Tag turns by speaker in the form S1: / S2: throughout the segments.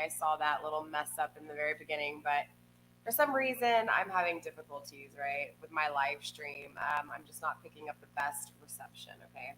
S1: I saw that little mess up in the very beginning, but for some reason, I'm having difficulties, right, with my live stream. I'm just not picking up the best reception, okay?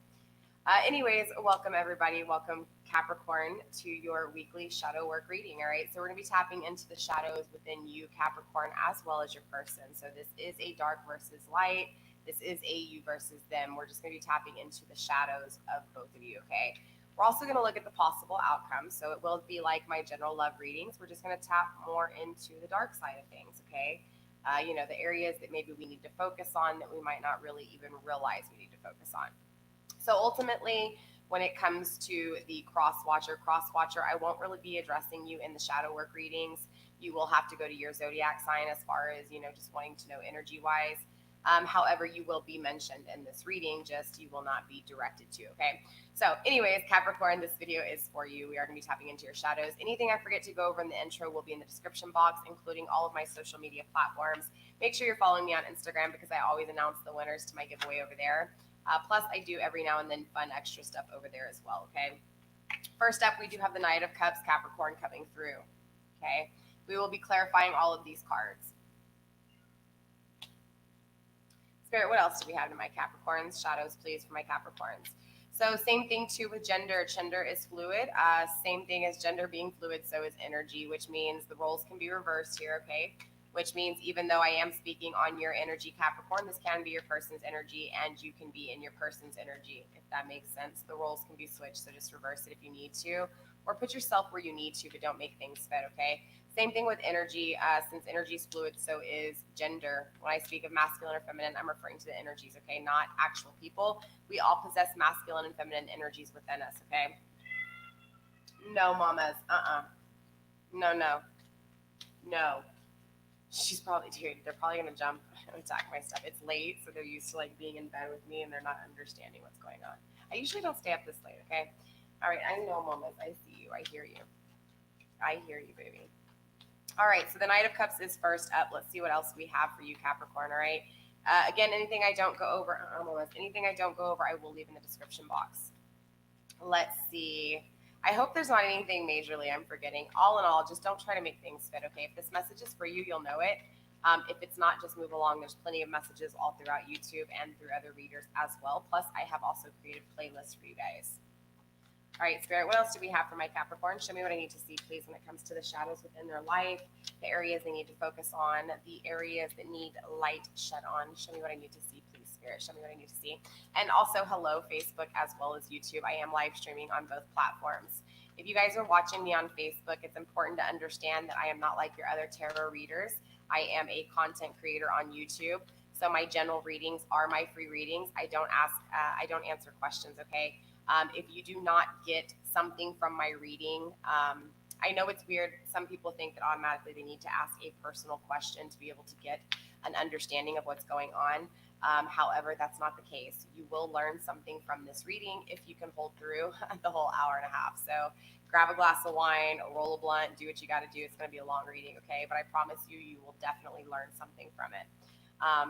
S1: Anyways, welcome everybody. Welcome Capricorn to your weekly shadow work reading. All right, so we're going to be tapping into the shadows within you, Capricorn, as well as your person. So this is a dark versus light. This is a you versus them. We're just going to be tapping into the shadows of both of you. Okay. We're also going to look at the possible outcomes. So it will be like my general love readings. We're just going to tap more into the dark side of things. Okay. The areas that maybe we need to focus on that we might not really even realize we need to focus on. So ultimately, when it comes to the cross watcher, I won't really be addressing you in the shadow work readings. You will have to go to your zodiac sign as far as, just wanting to know energy wise. However, you will be mentioned in this reading, just you will not be directed to, okay? So anyways, Capricorn, this video is for you. We are going to be tapping into your shadows. Anything I forget to go over in the intro will be in the description box, including all of my social media platforms. Make sure you're following me on Instagram because I always announce the winners to my giveaway over there. Plus, I do every now and then fun extra stuff over there as well, okay? First up, we do have the Knight of Cups, Capricorn, coming through, okay? We will be clarifying all of these cards. Spirit, what else do we have in my Capricorns? Shadows, please, for my Capricorns. So same thing, too, with gender. Gender is fluid. Same thing as gender being fluid, so is energy, which means the roles can be reversed here, okay? Which means even though I am speaking on your energy, Capricorn, this can be your person's energy, and you can be in your person's energy, if that makes sense. The roles can be switched, so just reverse it if you need to, or put yourself where you need to, but don't make things fit, okay? Same thing with energy. Since energy is fluid, so is gender. When I speak of masculine or feminine, I'm referring to the energies, okay, not actual people. We all possess masculine and feminine energies within us, okay? No, mamas. No. She's probably, dude, they're probably going to jump and attack my stuff. It's late, so they're used to, being in bed with me, and they're not understanding what's going on. I usually don't stay up this late, okay? All right, I know, mamas. I see you. I hear you. I hear you, baby. All right, so the Knight of Cups is first up. Let's see what else we have for you, Capricorn, all right? Again, anything I don't go over, I will leave in the description box. Let's see. I hope there's not anything majorly I'm forgetting. All in all, just don't try to make things fit, okay? If this message is for you, you'll know it. If it's not, just move along. There's plenty of messages all throughout YouTube and through other readers as well. Plus, I have also created playlists for you guys. All right, Spirit, what else do we have for my Capricorn? Show me what I need to see, please, when it comes to the shadows within their life, the areas they need to focus on, the areas that need light shed on. Show me what I need to see, please, Spirit. Show me what I need to see. And also, hello, Facebook as well as YouTube. I am live streaming on both platforms. If you guys are watching me on Facebook, it's important to understand that I am not like your other tarot readers. I am a content creator on YouTube. So my general readings are my free readings. I don't answer questions, okay? If you do not get something from my reading, I know it's weird. Some people think that automatically they need to ask a personal question to be able to get an understanding of what's going on. However, that's not the case. You will learn something from this reading if you can hold through the whole hour and a half. So grab a glass of wine, roll a blunt, do what you got to do. It's going to be a long reading, okay? But I promise you, you will definitely learn something from it.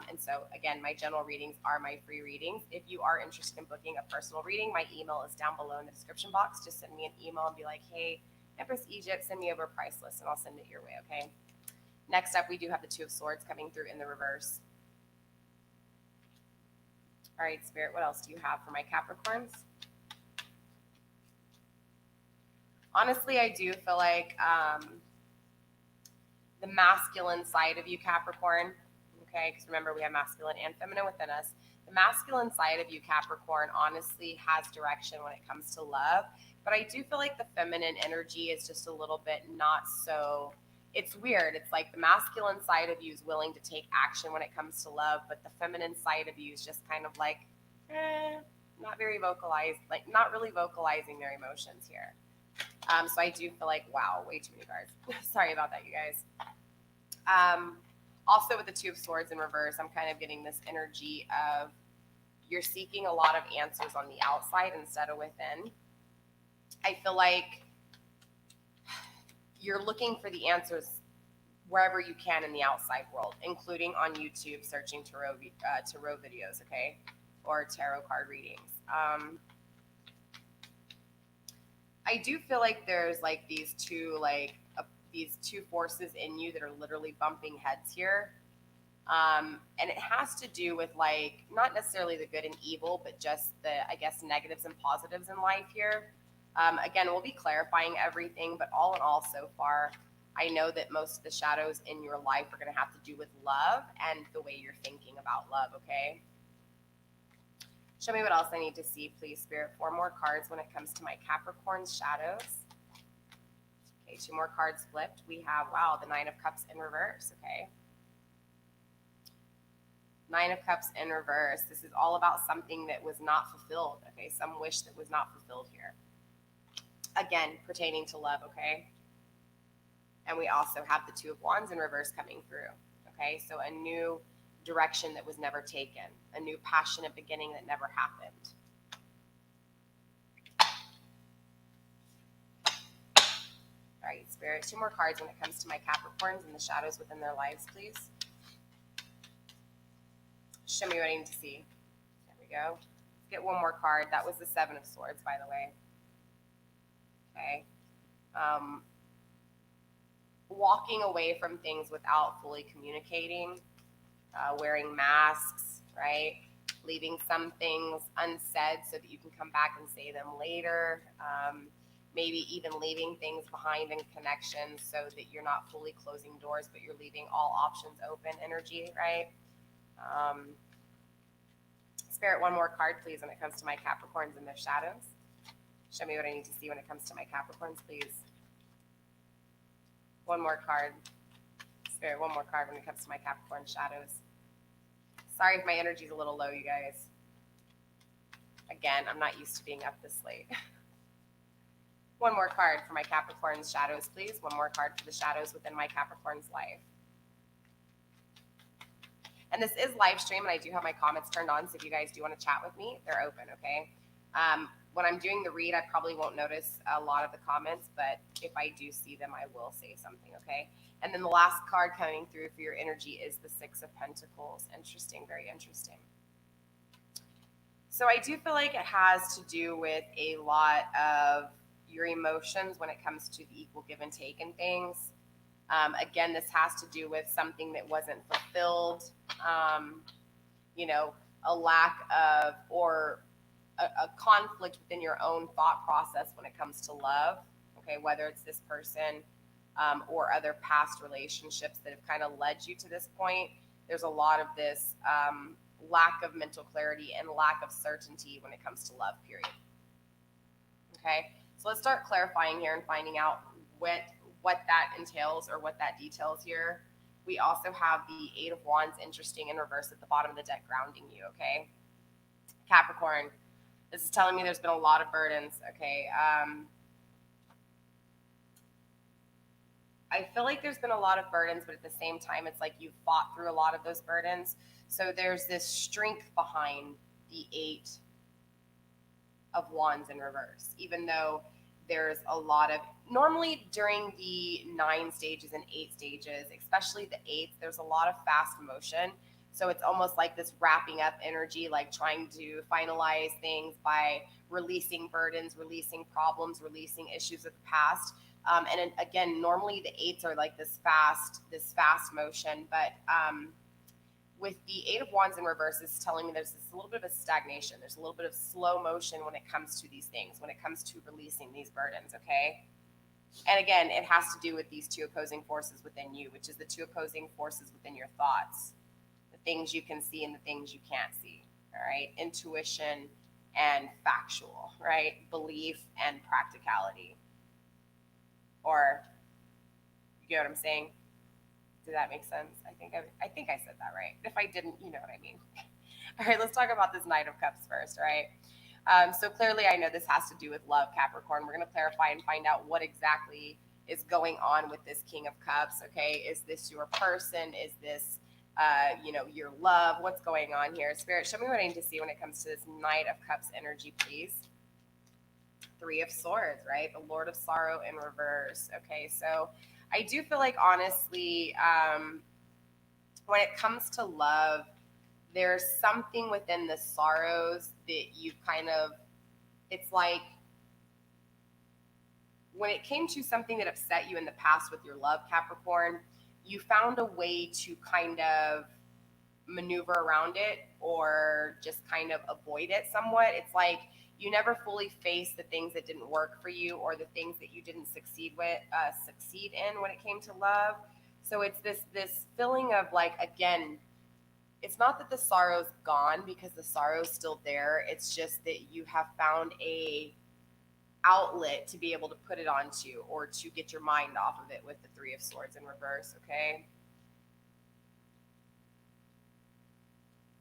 S1: And so, again, my general readings are my free readings. If you are interested in booking a personal reading, my email is down below in the description box. Just send me an email and be like, hey, Empress Egypt, send me over a price list, and I'll send it your way, okay? Next up, we do have the Two of Swords coming through in the reverse. All right, Spirit, what else do you have for my Capricorns? Honestly, I do feel like the masculine side of you, Capricorn, okay, because remember, we have masculine and feminine within us. The masculine side of you, Capricorn, honestly has direction when it comes to love. But I do feel like the feminine energy is just a little bit not so, it's weird. It's like the masculine side of you is willing to take action when it comes to love, but the feminine side of you is just kind of like, not very vocalized, like not really vocalizing their emotions here. So I do feel like, wow, way too many cards. Sorry about that, you guys. Also with the Two of Swords in reverse, I'm kind of getting this energy of you're seeking a lot of answers on the outside instead of within. I feel like you're looking for the answers wherever you can in the outside world, including on YouTube, searching tarot videos, okay, or tarot card readings. I do feel like there's like these two like these two forces in you that are literally bumping heads here. And it has to do with like not necessarily the good and evil, but just the, I guess, negatives and positives in life here. Again, we'll be clarifying everything, but all in all, so far, I know that most of the shadows in your life are going to have to do with love and the way you're thinking about love, okay? Show me what else I need to see, please, Spirit. 4 more cards when it comes to my Capricorn's shadows. Okay, 2 more cards flipped. We have, wow, the 9 of Cups in reverse, okay? 9 of Cups in reverse. This is all about something that was not fulfilled, okay? Some wish that was not fulfilled here. Again, pertaining to love, okay? And we also have the 2 of Wands in reverse coming through, okay? So a new direction that was never taken, a new passionate beginning that never happened. All right, Spirit, 2 more cards when it comes to my Capricorns and the shadows within their lives, please. Show me what I need to see. There we go. Let's get 1 more card. That was the 7 of Swords, by the way. Okay. Walking away from things without fully communicating, wearing masks, right? Leaving some things unsaid so that you can come back and say them later. Maybe even leaving things behind in connections so that you're not fully closing doors, but you're leaving all options open energy, right? Spirit, 1 more card, please, when it comes to my Capricorns and their shadows. Show me what I need to see when it comes to my Capricorns, please. 1 more card. Spirit, 1 more card when it comes to my Capricorn shadows. Sorry if my energy's a little low, you guys. Again, I'm not used to being up this late. 1 more card for my Capricorn's shadows, please. 1 more card for the shadows within my Capricorn's life. And this is live stream, and I do have my comments turned on, so if you guys do want to chat with me, they're open, okay? When I'm doing the read, I probably won't notice a lot of the comments, but if I do see them, I will say something, okay? And then the last card coming through for your energy is the 6 of Pentacles. Interesting, very interesting. So I do feel like it has to do with a lot of your emotions when it comes to the equal give and take and things. Again, this has to do with something that wasn't fulfilled, you know, a lack of, or a conflict within your own thought process when it comes to love, okay, whether it's this person or other past relationships that have kind of led you to this point. There's a lot of this lack of mental clarity and lack of certainty when it comes to love, period. Okay, so let's start clarifying here and finding out what that entails or what that details here. We also have the 8 of Wands interesting in reverse at the bottom of the deck, grounding you, okay? Capricorn, this is telling me there's been a lot of burdens, okay? I feel like there's been a lot of burdens, but at the same time, it's like you've fought through a lot of those burdens. So there's this strength behind the 8 of Wands in reverse, even though there's a lot of, normally during the 9 stages and 8 stages, especially the 8th, there's a lot of fast motion. So it's almost like this wrapping up energy, like trying to finalize things by releasing burdens, releasing problems, releasing issues of the past. And again, normally the 8s are like this fast motion, but with the 8 of Wands in reverse, it's telling me there's a little bit of a stagnation. There's a little bit of slow motion when it comes to these things, when it comes to releasing these burdens, okay? And again, it has to do with these 2 opposing forces within you, which is the 2 opposing forces within your thoughts, the things you can see and the things you can't see, all right? Intuition and factual, right? Belief and practicality. Or, you get what I'm saying? Did that make sense? I think I said that right. If I didn't, you know what I mean. All right, let's talk about this Knight of Cups first, right? So clearly I know this has to do with love, Capricorn. We're going to clarify and find out what exactly is going on with this King of Cups, okay? Is this your person? Is this, you know, your love? What's going on here? Spirit, show me what I need to see when it comes to this Knight of Cups energy, please. 3 of Swords, right? The Lord of Sorrow in reverse. Okay, so I do feel like, honestly, when it comes to love, there's something within the sorrows that you kind of, it's like when it came to something that upset you in the past with your love, Capricorn, you found a way to kind of maneuver around it or just kind of avoid it somewhat. It's like you never fully face the things that didn't work for you or the things that you didn't succeed in when it came to love. So it's this feeling of like, again, it's not that the sorrow's gone, because the sorrow's still there. It's just that you have found a outlet to be able to put it onto or to get your mind off of it with the Three of Swords in reverse. Okay,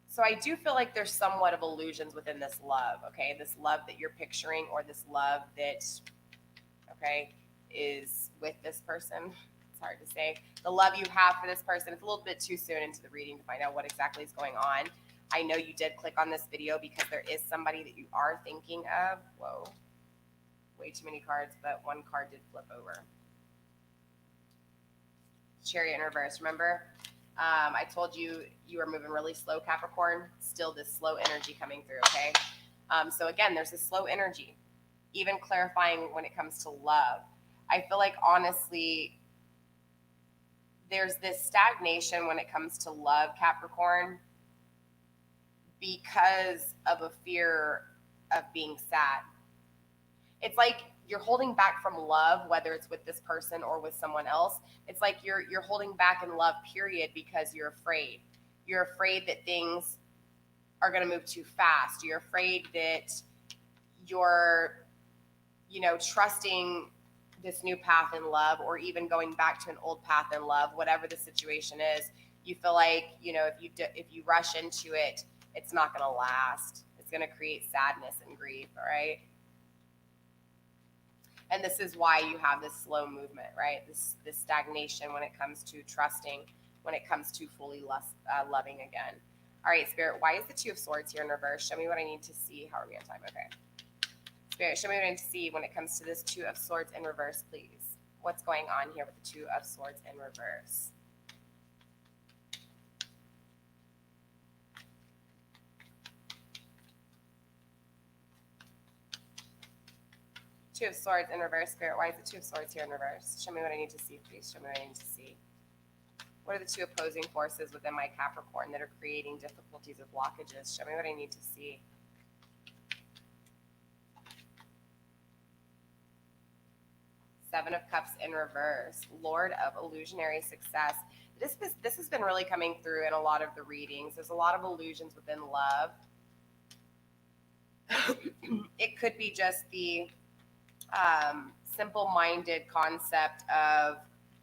S1: so I do feel like there's somewhat of illusions within this love. Okay, this love that you're picturing, or this love that, okay, is with this person. It's hard to say. The love you have for this person. It's a little bit too soon into the reading to find out what exactly is going on. I know you did click on this video because there is somebody that you are thinking of. Whoa, way too many cards, but one card did flip over. Chariot in reverse, remember? I told you you were moving really slow, Capricorn. Still this slow energy coming through, okay? So again, there's this slow energy, even clarifying when it comes to love. I feel like, honestly, there's this stagnation when it comes to love, Capricorn, because of a fear of being sad. It's like you're holding back from love, whether it's with this person or with someone else. It's like you're holding back in love, period, because you're afraid. You're afraid that things are going to move too fast. You're afraid that you're, trusting this new path in love, or even going back to an old path in love, whatever the situation is. You feel like, if you rush into it, it's not going to last. It's going to create sadness and grief, all right? And this is why you have this slow movement, right? This stagnation when it comes to trusting, when it comes to fully loving again. All right, Spirit, why is the Two of Swords here in reverse? Show me what I need to see. How are we on time? Okay. Spirit, show me what I need to see when it comes to this Two of Swords in reverse, please. What's going on here with the Two of Swords in reverse? Two of Swords in reverse, Spirit. Why is the Two of Swords here in reverse? Show me what I need to see, please. Show me what I need to see. What are the two opposing forces within my Capricorn that are creating difficulties or blockages? Show me what I need to see. Seven of Cups in reverse. Lord of illusionary success. This has been really coming through in a lot of the readings. There's a lot of illusions within love. It could be just the simple-minded concept of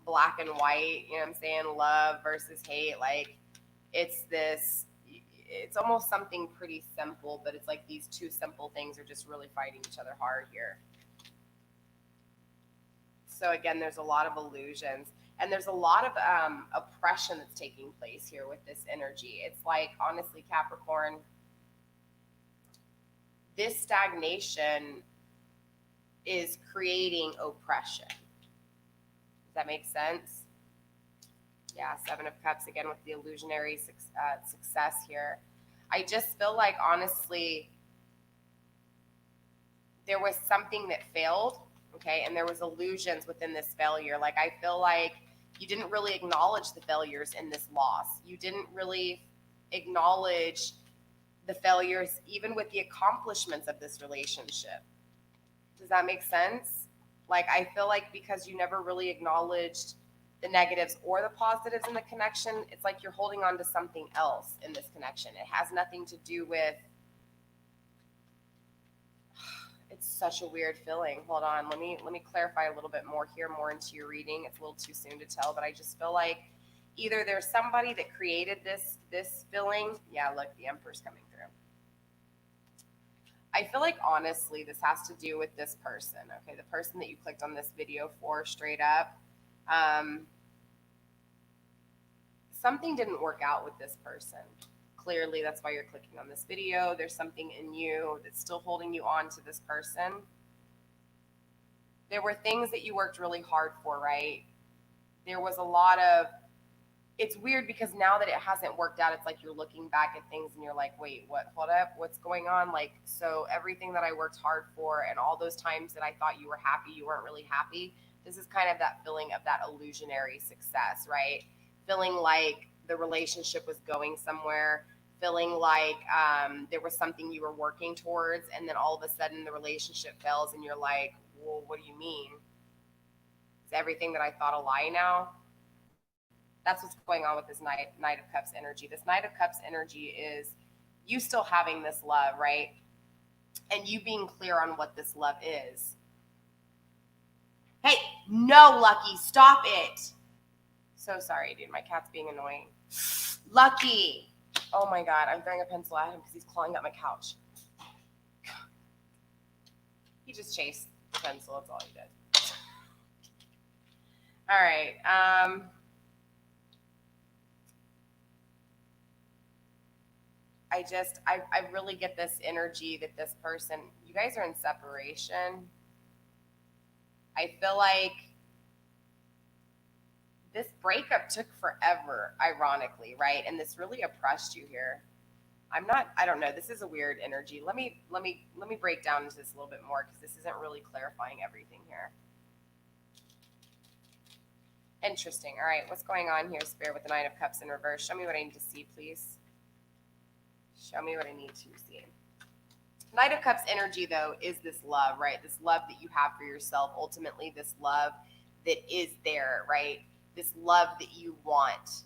S1: black and white, you know what I'm saying? Love versus hate. Like, it's almost something pretty simple, but it's like these two simple things are just really fighting each other hard here. So again, there's a lot of illusions, and there's a lot of oppression that's taking place here with this energy. It's like, honestly, Capricorn, this stagnation is creating oppression. Does that make sense? Yeah, Seven of Cups again with the illusionary success here. I just feel like, honestly, there was something that failed, okay, and there was illusions within this failure. Like, I feel like you didn't really acknowledge the failures in this loss. You didn't really acknowledge the failures even with the accomplishments of this relationship. Does that make sense? Like, I feel like because you never really acknowledged the negatives or the positives in the connection, it's like you're holding on to something else in this connection. It has nothing to do with, it's such a weird feeling. Hold on, let me clarify a little bit more here, more into your reading. It's a little too soon to tell, but I just feel like either there's somebody that created this feeling. Yeah, look, the Emperor's coming through. I feel like, honestly, this has to do with this person, okay? The person that you clicked on this video for, straight up. Something didn't work out with this person. Clearly, that's why you're clicking on this video. There's something in you that's still holding you on to this person. There were things that you worked really hard for, right? There was a lot of it's weird because now that it hasn't worked out, it's like you're looking back at things and you're like, wait, what? Hold up, what's going on? Like, so everything that I worked hard for and all those times that I thought you were happy, you weren't really happy. This is kind of that feeling of that illusionary success, right? Feeling like the relationship was going somewhere, feeling like there was something you were working towards, and then all of a sudden the relationship fails, and you're like, well, what do you mean? Is everything that I thought a lie now? That's what's going on with this Knight of Cups energy. This Knight of Cups energy is you still having this love, right? And you being clear on what this love is. Hey, no, Lucky, stop it. So sorry, dude. My cat's being annoying. Lucky. Oh my God, I'm throwing a pencil at him because he's clawing up my couch. He just chased the pencil. That's all he did. All right. I really get this energy that this person, you guys are in separation. I feel like this breakup took forever, ironically, right? And this really oppressed you here. I don't know. This is a weird energy. Let me break down into this a little bit more because this isn't really clarifying everything here. Interesting. All right, what's going on here, Spirit, with the Nine of Cups in reverse? Show me what I need to see, please. Show me what I need to see. Knight of Cups energy, though, is this love, right? This love that you have for yourself. Ultimately, this love that is there, right? This love that you want.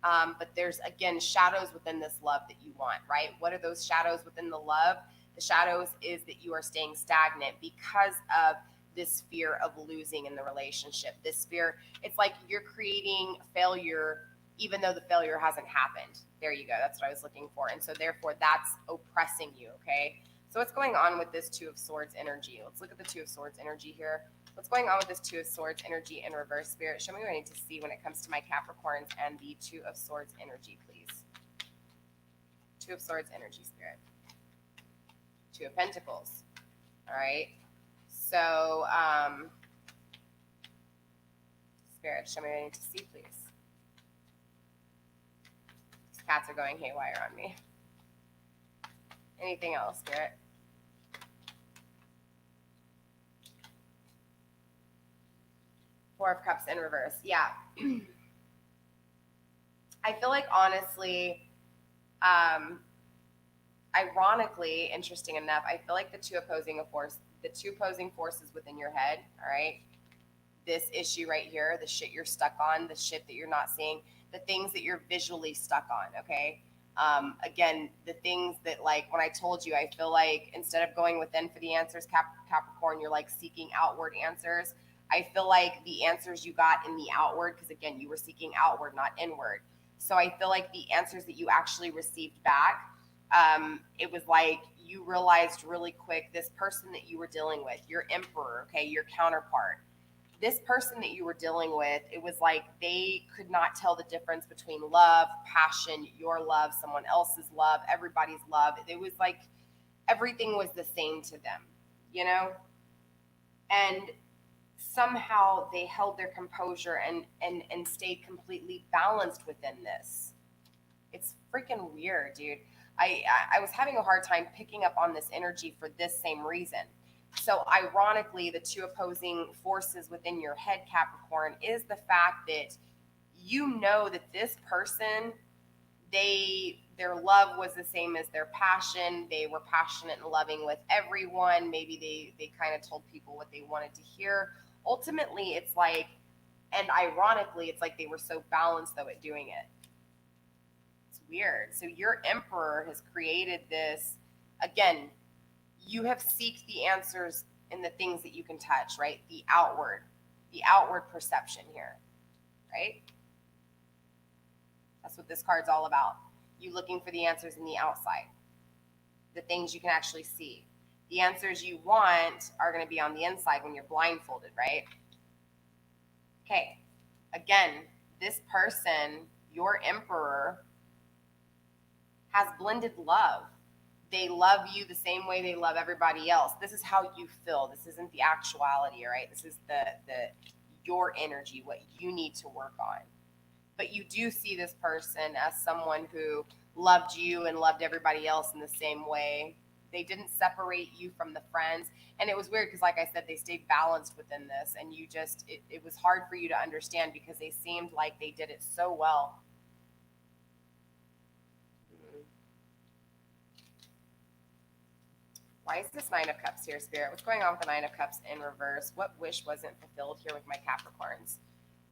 S1: But there's, again, shadows within this love that you want, right? What are those shadows within the love? The shadows is that you are staying stagnant because of this fear of losing in the relationship. This fear, it's like you're creating failure even though the failure hasn't happened. There you go. That's what I was looking for. And so therefore that's oppressing you, okay? So what's going on with this Two of Swords energy? Let's look at the Two of Swords energy here. What's going on with this Two of Swords energy in reverse, Spirit? Show me what I need to see when it comes to my Capricorns and the Two of Swords energy, please. Two of Swords energy, Spirit. Two of Pentacles. All right. So, Spirit, show me what I need to see, please. These cats are going haywire on me. Anything else, Spirit? Four of Cups in reverse. Yeah. I feel like, honestly, ironically, interesting enough, I feel like the two opposing forces within your head, all right? This issue right here, the shit you're stuck on, the shit that you're not seeing, the things that you're visually stuck on, okay? Again, the things that, like, when I told you, I feel like instead of going within for the answers, Capricorn, you're like seeking outward answers. I feel like the answers you got in the outward, because again, you were seeking outward, not inward. So I feel like the answers that you actually received back, it was like you realized really quick this person that you were dealing with, your emperor, okay, your counterpart, this person that you were dealing with, it was like they could not tell the difference between love, passion, your love, someone else's love, everybody's love. It was like everything was the same to them, you know? And somehow they held their composure and stayed completely balanced within this. It's freaking weird, dude. I was having a hard time picking up on this energy for this same reason. So ironically, the two opposing forces within your head, Capricorn, is the fact that you know that this person, their love was the same as their passion. They were passionate and loving with everyone. Maybe they kind of told people what they wanted to hear. Ultimately, it's like, and ironically, it's like they were so balanced though at doing it. It's weird. So your emperor has created this, again, you have sought the answers in the things that you can touch, right? The outward perception here, right? That's what this card's all about. You looking for the answers in the outside, the things you can actually see. The answers you want are going to be on the inside when you're blindfolded, right? Okay. Again, this person, your emperor, has blended love. They love you the same way they love everybody else. This is how you feel. This isn't the actuality, all right? This is the your energy, what you need to work on. but you do see this person as someone who loved you and loved everybody else in the same way. They didn't separate you from the friends. And it was weird because, like I said, they stayed balanced within this. And you just, it was hard for you to understand because they seemed like they did it so well. Why is this Nine of Cups here, Spirit? What's going on with the Nine of Cups in reverse? What wish wasn't fulfilled here with my Capricorns?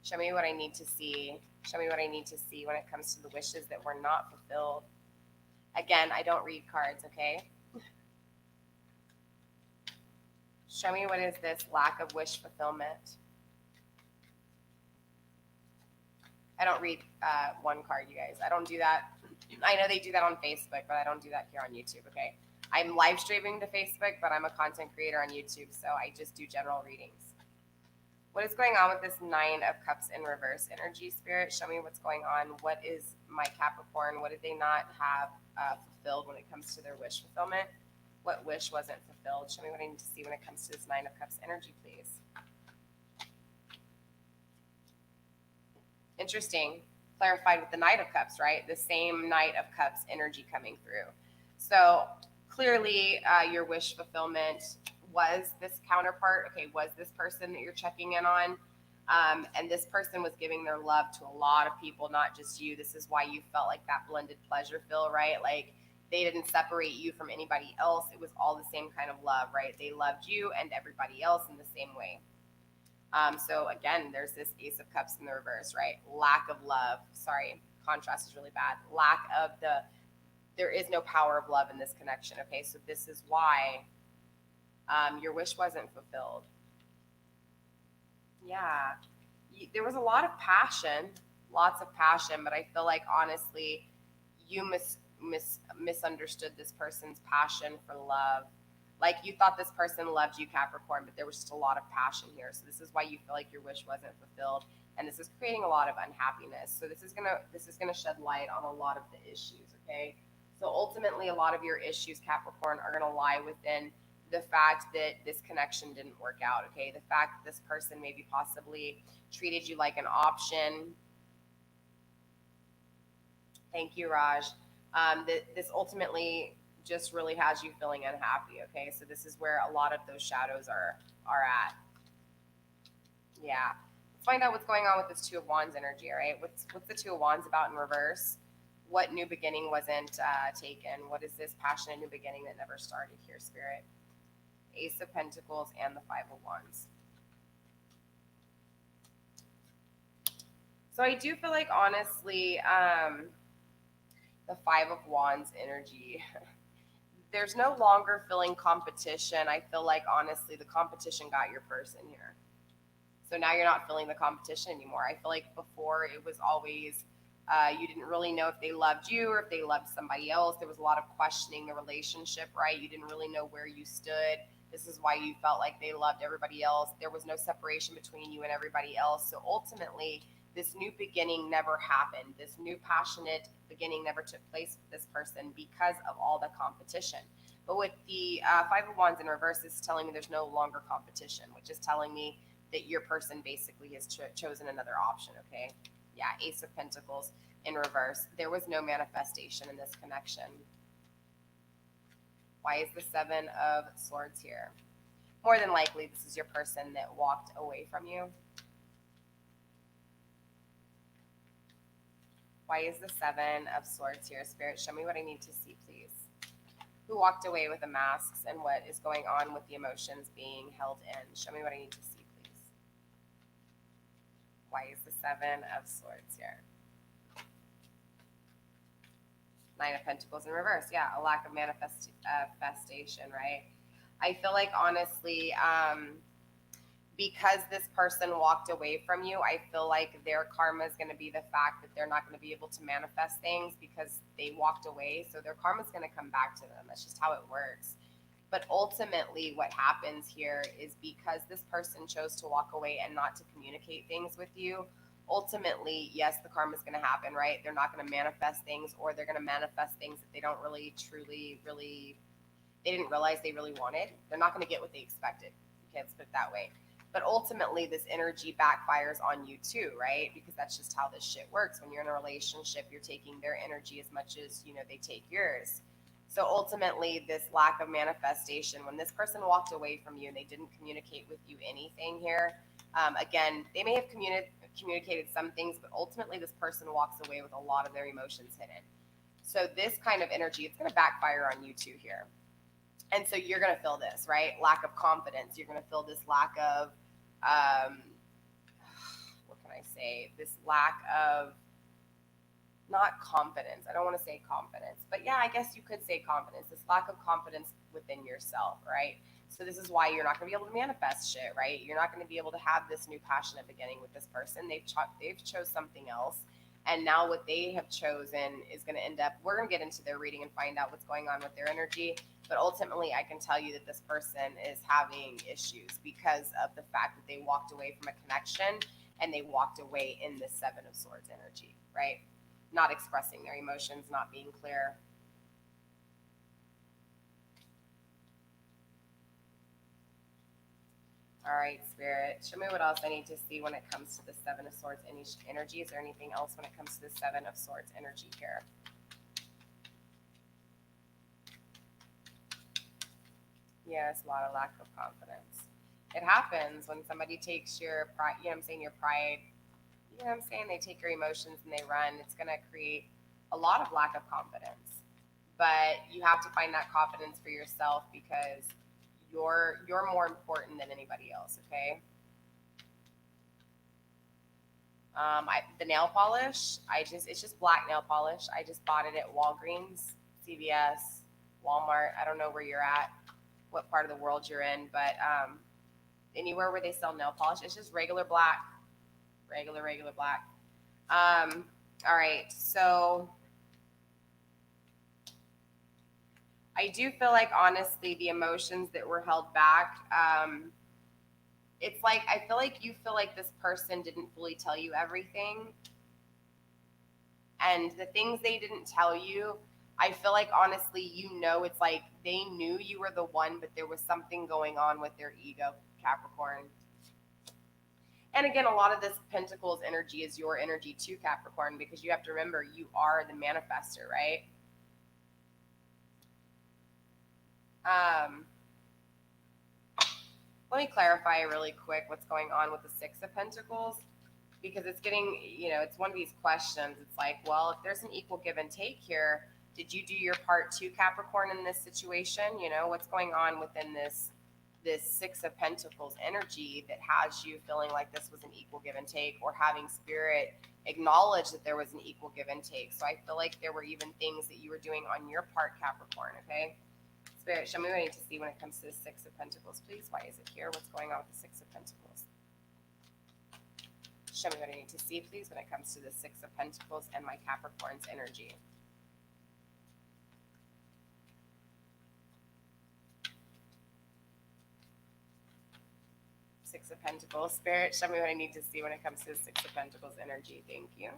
S1: Show me what I need to see. Show me what I need to see when it comes to the wishes that were not fulfilled. Again, I don't read cards, okay? Show me what is this lack of wish fulfillment. I don't read one card, you guys. I don't do that. I know they do that on Facebook, but I don't do that here on YouTube, okay? I'm live streaming to Facebook, but I'm a content creator on YouTube, so I just do general readings. What is going on with this Nine of Cups in reverse energy, Spirit? Show me what's going on. What is my Capricorn? What did they not have fulfilled when it comes to their wish fulfillment? What wish wasn't fulfilled? Show me what I need to see when it comes to this Nine of Cups energy, please. Interesting. Clarified with the Knight of Cups, right? The same Knight of Cups energy coming through. So clearly your wish fulfillment was this counterpart. Okay, was this person that you're checking in on? And this person was giving their love to a lot of people, not just you. This is why you felt like that blended pleasure feel, right? Like they didn't separate you from anybody else. It was all the same kind of love, right? They loved you and everybody else in the same way. So again, there's this Ace of Cups in the reverse, right? Lack of love. Sorry, contrast is really bad. Lack of there is no power of love in this connection. Okay, so this is why your wish wasn't fulfilled. Yeah, there was a lot of passion, lots of passion, but I feel like honestly, you misunderstood this person's passion for love. Like you thought this person loved you, Capricorn, but there was just a lot of passion here. So this is why you feel like your wish wasn't fulfilled, and this is creating a lot of unhappiness. So this is gonna shed light on a lot of the issues. Okay, so ultimately, a lot of your issues, Capricorn, are gonna lie within the fact that this connection didn't work out. Okay, the fact that this person maybe possibly treated you like an option. Thank you, Raj. This ultimately just really has you feeling unhappy. Okay, so this is where a lot of those shadows are at. Yeah. Let's find out what's going on with this Two of Wands energy. All right, what's the Two of Wands about in reverse? What new beginning wasn't taken? What is this passionate new beginning that never started here, Spirit? Ace of Pentacles and the Five of Wands. So I do feel like honestly, the Five of Wands energy. There's no longer feeling competition. I feel like honestly the competition got your person here. So now you're not feeling the competition anymore. I feel like before it was always you didn't really know if they loved you or if they loved somebody else. There was a lot of questioning the relationship, right? You didn't really know where you stood. This is why you felt like they loved everybody else. There was no separation between you and everybody else. So ultimately, this new beginning never happened. This new passionate beginning never took place with this person because of all the competition. But with the Five of Wands in reverse, it's telling me there's no longer competition, which is telling me that your person basically has chosen another option, okay? Yeah, Ace of Pentacles in reverse. There was no manifestation in this connection. Why is the Seven of Swords here? More than likely, this is your person that walked away from you. Why is the Seven of Swords here? Spirit, show me what I need to see, please. Who walked away with the masks and what is going on with the emotions being held in? Show me what I need to see, please. Why is the Seven of Swords here? Nine of Pentacles in reverse. Yeah, a lack of manifestation, right? I feel like honestly, because this person walked away from you, I feel like their karma is going to be the fact that they're not going to be able to manifest things because they walked away. So their karma is going to come back to them. That's just how it works. But ultimately, what happens here is because this person chose to walk away and not to communicate things with you, ultimately, yes, the karma is going to happen, right? They're not going to manifest things, or they're going to manifest things that they don't really, truly, really, they didn't realize they really wanted. They're not going to get what they expected. Okay, let's put it that way. But ultimately, this energy backfires on you too, right? Because that's just how this shit works. When you're in a relationship, you're taking their energy as much as, they take yours. So ultimately, this lack of manifestation, when this person walked away from you and they didn't communicate with you anything here, again, they may have communicated some things, but ultimately this person walks away with a lot of their emotions hidden. So this kind of energy, it's going to backfire on you too here. And so you're going to feel this, right? Lack of confidence. You're going to feel this lack of, what can I say? This lack of, not confidence. I don't want to say confidence, but yeah, I guess you could say confidence. This lack of confidence within yourself, right? So this is why you're not going to be able to manifest shit, right? You're not going to be able to have this new passionate beginning with this person. They've chose something else, and now what they have chosen is going to end up. We're going to get into their reading and find out what's going on with their energy. But ultimately, I can tell you that this person is having issues because of the fact that they walked away from a connection and they walked away in the Seven of Swords energy, right? Not expressing their emotions, not being clear. All right, Spirit, show me what else I need to see when it comes to the Seven of Swords energy. Is there anything else when it comes to the Seven of Swords energy here? Yes, a lot of lack of confidence. It happens when somebody takes your pride, your pride, they take your emotions and they run. It's going to create a lot of lack of confidence. But you have to find that confidence for yourself because you're more important than anybody else, okay? The nail polish, it's just black nail polish. I just bought it at Walgreens, CVS, Walmart. I don't know where you're at, what part of the world you're in, but anywhere where they sell nail polish, it's just regular black, regular black. All right, so I do feel like, honestly, the emotions that were held back, it's like, I feel like you feel like this person didn't fully tell you everything. And the things they didn't tell you, I feel like, honestly, it's like they knew you were the one, but there was something going on with their ego, Capricorn. And again, a lot of this Pentacles energy is your energy too, Capricorn, because you have to remember you are the manifester, right? Let me clarify really quick what's going on with the Six of Pentacles, because it's getting, it's one of these questions. It's like, well, if there's an equal give and take here, did you do your part too, Capricorn, in this situation? What's going on within this Six of Pentacles energy that has you feeling like this was an equal give and take, or having Spirit acknowledge that there was an equal give and take? So I feel like there were even things that you were doing on your part, Capricorn, okay? Spirit, show me what I need to see when it comes to the Six of Pentacles, please. Why is it here? What's going on with the Six of Pentacles? Show me what I need to see, please, when it comes to the Six of Pentacles and my Capricorn's energy. Six of Pentacles. Spirit, show me what I need to see when it comes to the Six of Pentacles energy. Thank you.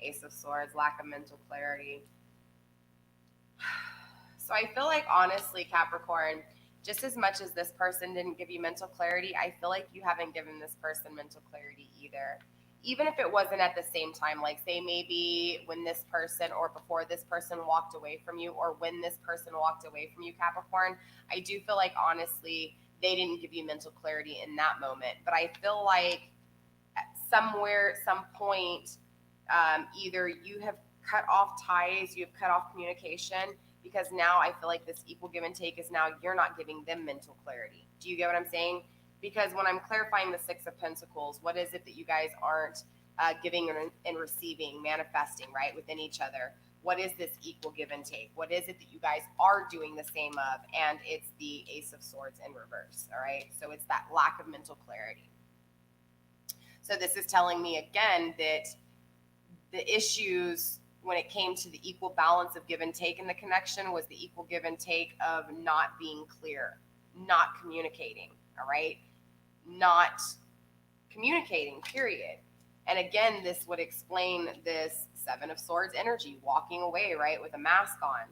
S1: Ace of Swords, lack of mental clarity. So I feel like, honestly, Capricorn, just as much as this person didn't give you mental clarity, I feel like you haven't given this person mental clarity either. Even if it wasn't at the same time, like say maybe when this person or before this person walked away from you, or when this person walked away from you, Capricorn, I do feel like, honestly, they didn't give you mental clarity in that moment. But I feel like at some point, either you have cut off ties, you have cut off communication, because now I feel like this equal give and take is now you're not giving them mental clarity. Do you get what I'm saying? Because when I'm clarifying the Six of Pentacles, what is it that you guys aren't giving and receiving, manifesting, right, within each other? What is this equal give and take? What is it that you guys are doing the same of? And it's the Ace of Swords in reverse, all right? So it's that lack of mental clarity. So this is telling me, again, that the issues when it came to the equal balance of give and take in the connection was the equal give and take of not being clear, not communicating, all right? Not communicating, period. And again, this would explain this Seven of Swords energy, walking away, right, with a mask on.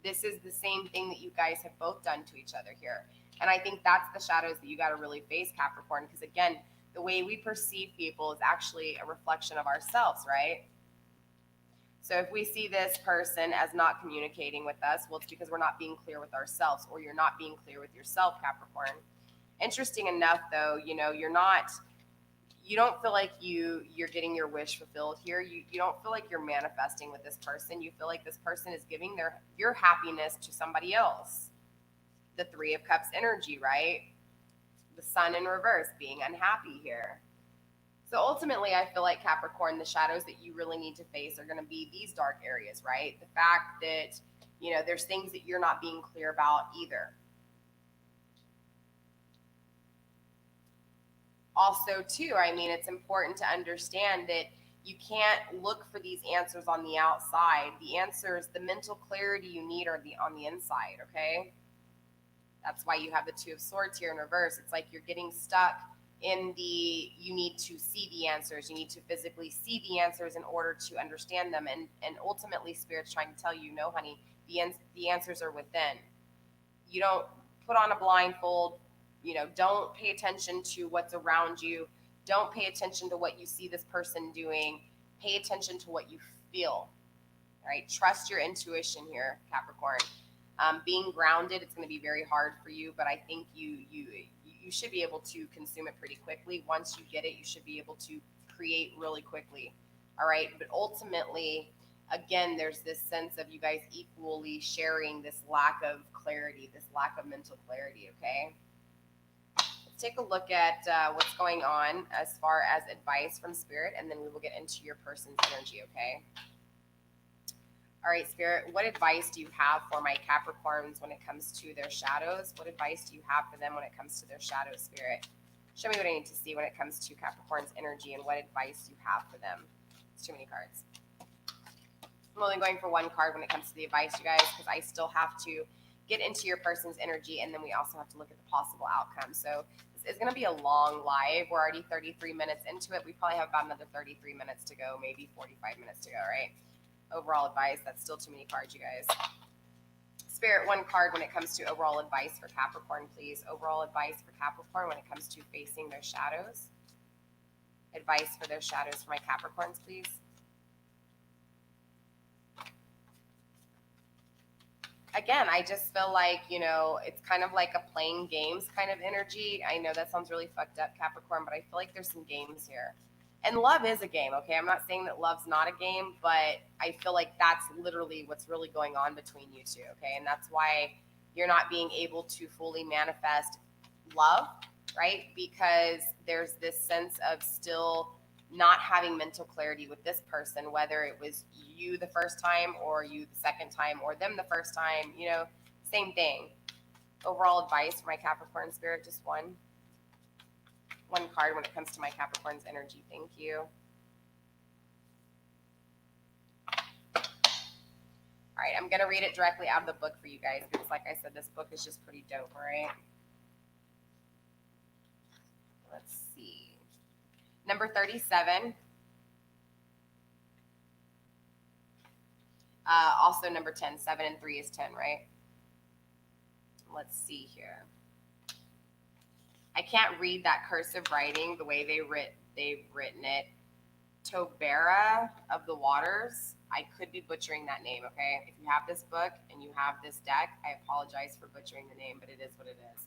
S1: This is the same thing that you guys have both done to each other here. And I think that's the shadows that you got to really face, Capricorn, because again, the way we perceive people is actually a reflection of ourselves, right? So if we see this person as not communicating with us, well, it's because we're not being clear with ourselves, or you're not being clear with yourself, Capricorn. Interesting enough, though, you don't feel like you're getting your wish fulfilled here. You don't feel like you're manifesting with this person. You feel like this person is giving your happiness to somebody else. The Three of Cups energy, right? The Sun in reverse, being unhappy here. So ultimately, I feel like Capricorn, the shadows that you really need to face are going to be these dark areas, right? The fact that, there's things that you're not being clear about either. Also, too, I mean, it's important to understand that you can't look for these answers on the outside. The answers, the mental clarity you need are on the inside, okay? That's why you have the Two of Swords here in reverse. It's like you're getting stuck in you need to see the answers. You need to physically see the answers in order to understand them. And ultimately, Spirit's trying to tell you, no, honey, the answers are within. You don't put on a blindfold. Don't pay attention to what's around you. Don't pay attention to what you see this person doing. Pay attention to what you feel. All right? Trust your intuition here, Capricorn. Being grounded, it's going to be very hard for you, but I think you should be able to consume it pretty quickly. Once you get it, you should be able to create really quickly. All right? But ultimately, again, there's this sense of you guys equally sharing this lack of clarity, this lack of mental clarity, okay? Let's take a look at what's going on as far as advice from Spirit, and then we will get into your person's energy, okay? All right, Spirit, what advice do you have for my Capricorns when it comes to their shadows? What advice do you have for them when it comes to their shadows, Spirit? Show me what I need to see when it comes to Capricorn's energy and what advice you have for them. It's too many cards. I'm only going for one card when it comes to the advice, you guys, because I still have to get into your person's energy, and then we also have to look at the possible outcome. So this is going to be a long live. We're already 33 minutes into it. We probably have about another 33 minutes to go, maybe 45 minutes to go, right? Overall advice, that's still too many cards, you guys. Spirit, one card when it comes to overall advice for Capricorn, please. Overall advice for Capricorn when it comes to facing their shadows. Advice for their shadows for my Capricorns, please. Again, I just feel like, it's kind of like a playing games kind of energy. I know that sounds really fucked up, Capricorn, but I feel like there's some games here. And love is a game, okay? I'm not saying that love's not a game, but I feel like that's literally what's really going on between you two, okay? And that's why you're not being able to fully manifest love, right? Because there's this sense of still not having mental clarity with this person, whether it was you the first time or you the second time or them the first time, same thing. Overall advice for my Capricorn, Spirit, just one card when it comes to my Capricorn's energy. Thank you. All right, I'm going to read it directly out of the book for you guys because, like I said, this book is just pretty dope, all right? Let's see. Number 37. Also number 10. 7 and 3 is 10, right? Let's see here. I can't read that cursive writing the way they've written it. Tobera of the Waters. I could be butchering that name, okay? If you have this book and you have this deck, I apologize for butchering the name, but it is what it is.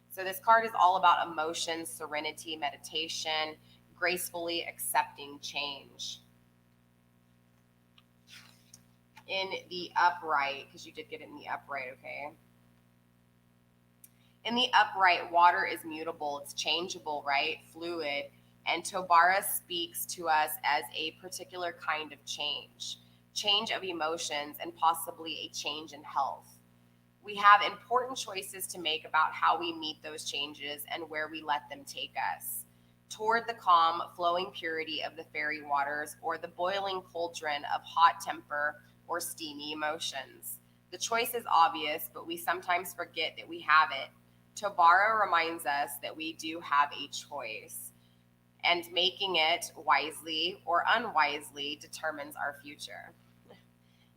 S1: So this card is all about emotion, serenity, meditation, gracefully accepting change. In the upright, because you did get it in the upright, okay? In the upright, water is mutable. It's changeable, right? Fluid. And Tobara speaks to us as a particular kind of change. Change of emotions and possibly a change in health. We have important choices to make about how we meet those changes and where we let them take us. Toward the calm, flowing purity of the fairy waters or the boiling cauldron of hot temper or steamy emotions. The choice is obvious, but we sometimes forget that we have it. Tobara reminds us that we do have a choice, and making it wisely or unwisely determines our future.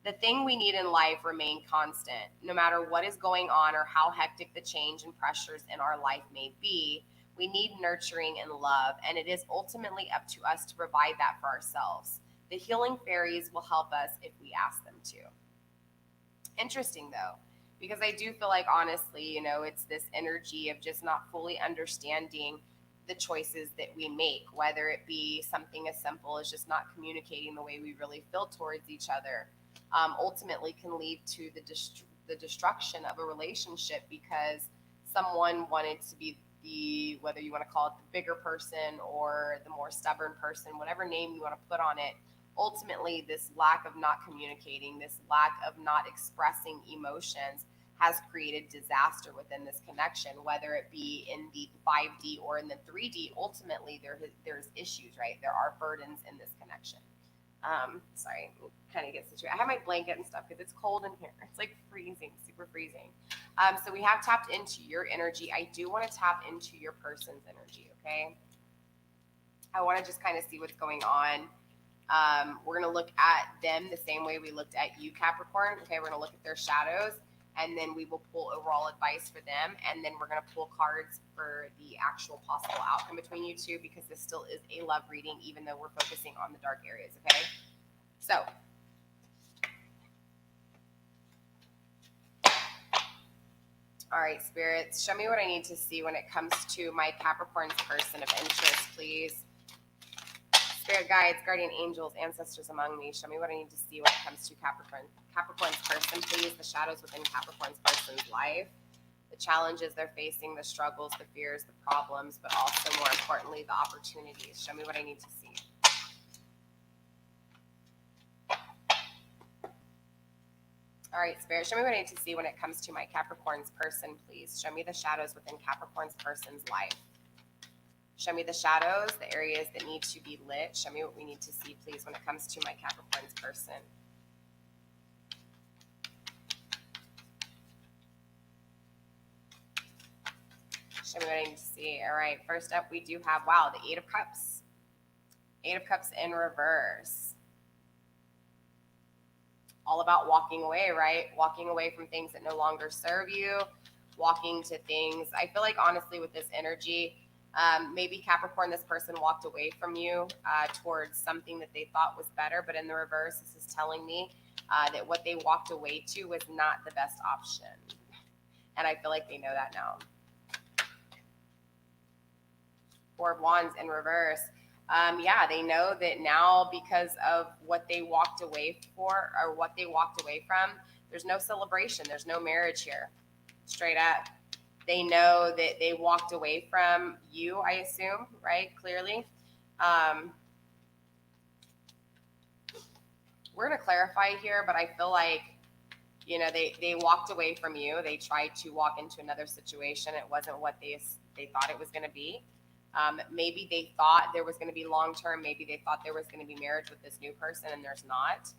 S1: The thing we need in life remain constant. No matter what is going on or how hectic the change and pressures in our life may be, we need nurturing and love, and it is ultimately up to us to provide that for ourselves. The healing fairies will help us if we ask them to. Interesting though, because I do feel like honestly, it's this energy of just not fully understanding the choices that we make, whether it be something as simple as just not communicating the way we really feel towards each other, ultimately can lead to the destruction of a relationship because someone wanted to be the, whether you want to call it the bigger person or the more stubborn person, whatever name you want to put on it. Ultimately, this lack of not communicating, this lack of not expressing emotions has created disaster within this connection, whether it be in the 5D or in the 3D. Ultimately, there's issues, right? There are burdens in this connection. Sorry, kind of get situated. I have my blanket and stuff because it's cold in here. It's like freezing, super freezing. So we have tapped into your energy. I do want to tap into your person's energy, okay? I want to just kind of see what's going on. We're going to look at them the same way we looked at you, Capricorn. Okay, we're going to look at their shadows, and then we will pull overall advice for them, and then we're going to pull cards for the actual possible outcome between you two, because this still is a love reading, even though we're focusing on the dark areas, okay? So, all right, spirits, show me what I need to see when it comes to my Capricorn's person of interest, please. Spirit guides, guardian angels, ancestors among me, show me what I need to see when it comes to Capricorn's person, please. The shadows within Capricorn's person's life, the challenges they're facing, the struggles, the fears, the problems, but also more importantly, the opportunities. Show me what I need to see. All right, Spirit, show me what I need to see when it comes to my Capricorn's person, please. Show me the shadows within Capricorn's person's life. Show me the shadows, the areas that need to be lit. Show me what we need to see, please, when it comes to my Capricorn's person. Show me what I need to see. All right, first up, we do have, wow, the Eight of Cups. Eight of Cups in reverse. All about walking away, right? Walking away from things that no longer serve you, walking to things. I feel like, honestly, with this energy, maybe Capricorn, this person walked away from you towards something that they thought was better, but in the reverse, this is telling me that what they walked away to was not the best option. And I feel like they know that now. Four of Wands in reverse. Yeah, they know that now, because of what they walked away for, or what they walked away from, there's no celebration, there's no marriage here. Straight up. They know that they walked away from you, I assume, right? Clearly. We're going to clarify here, but I feel like, they walked away from you. They tried to walk into another situation. It wasn't what they thought it was going to be. Maybe they thought there was going to be long-term. Maybe they thought there was going to be marriage with this new person, and there's not.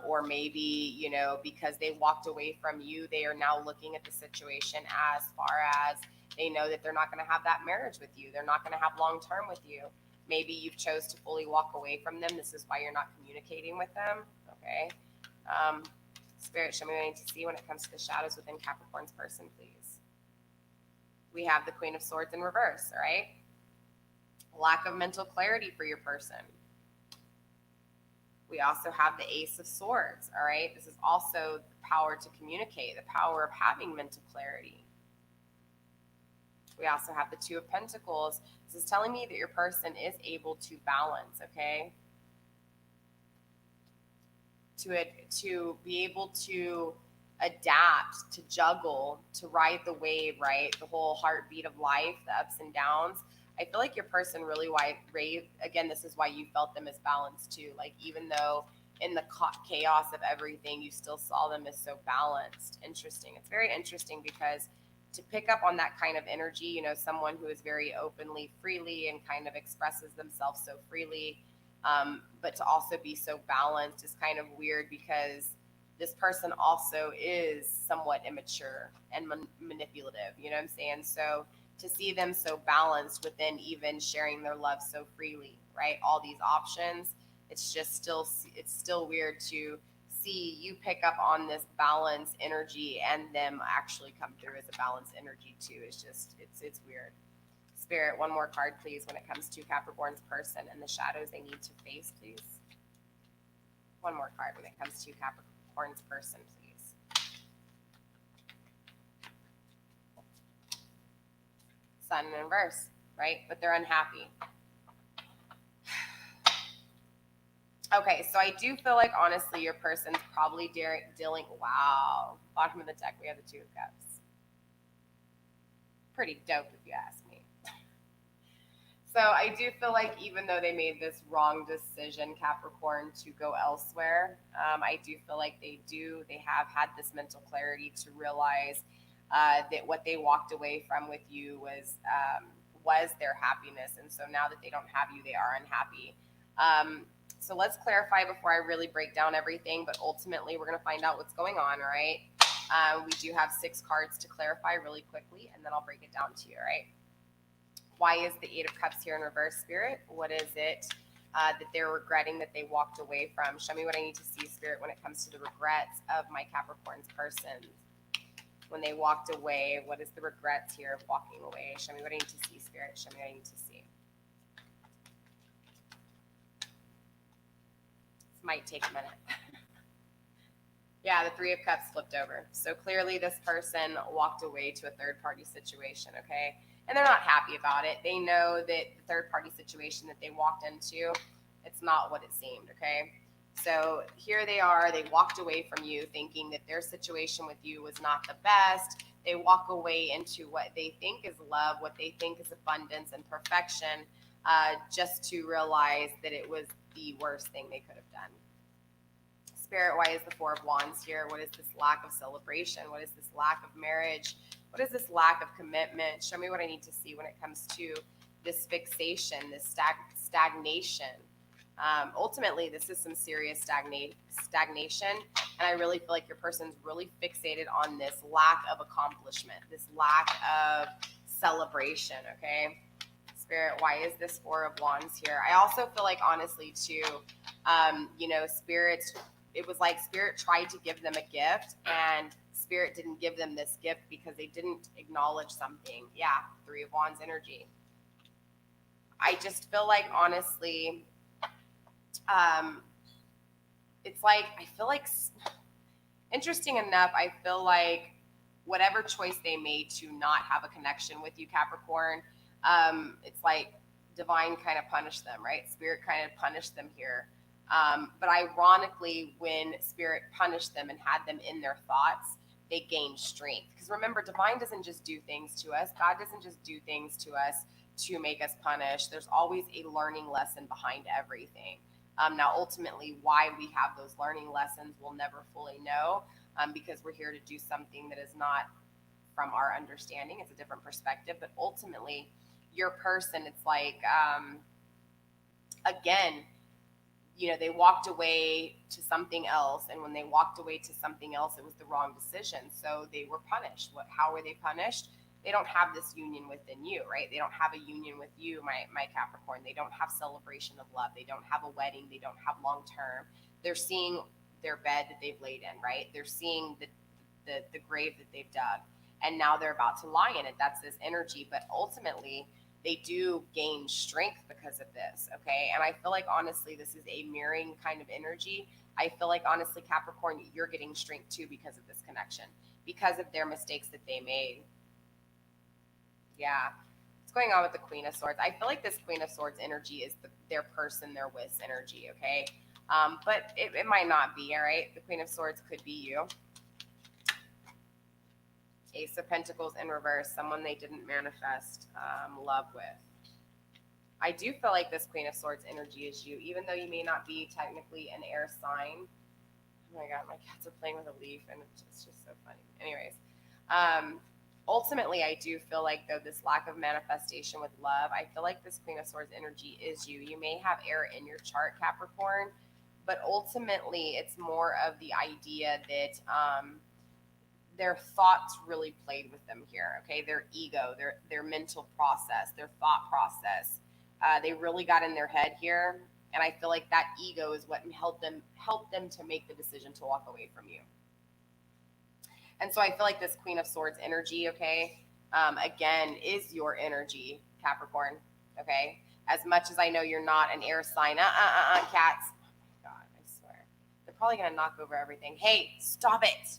S1: Or maybe, because they walked away from you, they are now looking at the situation as far as they know that they're not going to have that marriage with you. They're not going to have long-term with you. Maybe you've chose to fully walk away from them. This is why you're not communicating with them. Okay. Spirit, show me what I need to see when it comes to the shadows within Capricorn's person, please. We have the Queen of Swords in reverse, all right? Lack of mental clarity for your person. We also have the Ace of Swords, all right? This is also the power to communicate, the power of having mental clarity. We also have the Two of Pentacles. This is telling me that your person is able to balance, okay? To be able to adapt, to juggle, to ride the wave, right? The whole heartbeat of life, the ups and downs. I feel like your person really again, this is why you felt them as balanced too. Like, even though in the chaos of everything, you still saw them as so balanced. Interesting. It's very interesting, because to pick up on that kind of energy, someone who is very openly, freely, and kind of expresses themselves so freely, but to also be so balanced is kind of weird, because this person also is somewhat immature and manipulative, you know what I'm saying? So to see them so balanced within even sharing their love so freely, right? All these options, it's still weird to see you pick up on this balance energy and them actually come through as a balance energy too. It's just, it's weird. Spirit, one more card, please, when it comes to Capricorn's person and the shadows they need to face, please. One more card when it comes to Capricorn's person, please. Sun in reverse, right? But they're unhappy. Okay, so I do feel like, honestly, your person's probably dealing, wow, bottom of the deck, we have the Two of Cups. Pretty dope, if you ask me. So I do feel like even though they made this wrong decision, Capricorn, to go elsewhere, I do feel like they have had this mental clarity to realize that what they walked away from with you was their happiness. And so now that they don't have you, they are unhappy. So let's clarify before I really break down everything, but ultimately we're going to find out what's going on, all right? We do have 6 cards to clarify really quickly, and then I'll break it down to you, all right? Why is the 8 of Cups here in reverse, Spirit? What is it that they're regretting that they walked away from? Show me what I need to see, Spirit, when it comes to the regrets of my Capricorn's person. When they walked away, what is the regrets here of walking away? Show me what I need to see, Spirit. Show me what I need to see. This might take a minute. Yeah, the 3 of Cups flipped over. So clearly this person walked away to a third-party situation, okay? And they're not happy about it. They know that the third-party situation that they walked into, it's not what it seemed, okay? So here they are. They walked away from you thinking that their situation with you was not the best. They walk away into what they think is love, what they think is abundance and perfection, just to realize that it was the worst thing they could have done. Spirit, why is the 4 of Wands here? What is this lack of celebration? What is this lack of marriage? What is this lack of commitment? Show me what I need to see when it comes to this fixation, this stagnation. Ultimately, this is some serious stagnation, and I really feel like your person's really fixated on this lack of accomplishment, this lack of celebration, okay? Spirit, why is this 4 of Wands here? I also feel like, honestly, too, Spirit, it was like Spirit tried to give them a gift, and Spirit didn't give them this gift because they didn't acknowledge something. Yeah, 3 of Wands energy. I just feel like, honestly, it's like, I feel like, interesting enough, I feel like whatever choice they made to not have a connection with you, Capricorn, it's like divine kind of punished them, right? Spirit kind of punished them here. But ironically, when Spirit punished them and had them in their thoughts, they gained strength. Because remember, divine doesn't just do things to us. God doesn't just do things to us to make us punish. There's always a learning lesson behind everything. Now, ultimately, why we have those learning lessons, we'll never fully know, because we're here to do something that is not from our understanding. It's a different perspective. But ultimately, your person, it's like, again, they walked away to something else, and when they walked away to something else, it was the wrong decision. So they were punished. How were they punished? They don't have this union within you, right? They don't have a union with you, my Capricorn. They don't have celebration of love. They don't have a wedding. They don't have long term. They're seeing their bed that they've laid in, right? They're seeing the grave that they've dug, and now they're about to lie in it. That's this energy. But ultimately, they do gain strength because of this, okay? And I feel like, honestly, this is a mirroring kind of energy. I feel like, honestly, Capricorn, you're getting strength too because of this connection, because of their mistakes that they made. Yeah. What's going on with the Queen of Swords? I feel like this Queen of Swords energy is their person, their wish energy, okay? But it might not be, all right? The Queen of Swords could be you. Ace of Pentacles in reverse, someone they didn't manifest love with. I do feel like this Queen of Swords energy is you, even though you may not be technically an air sign. Oh my God, my cats are playing with a leaf, and it's just so funny. Anyways, ultimately, I do feel like, though, this lack of manifestation with love, I feel like this Queen of Swords energy is you. You may have air in your chart, Capricorn, but ultimately, it's more of the idea that their thoughts really played with them here, okay? Their ego, their mental process, their thought process. They really got in their head here, And I feel like that ego is what helped them to make the decision to walk away from you. And so I feel like this Queen of Swords energy, okay, again, is your energy, Capricorn, okay? As much as I know you're not an air sign, cats. Oh my God, I swear. They're probably going to knock over everything. Hey, stop it.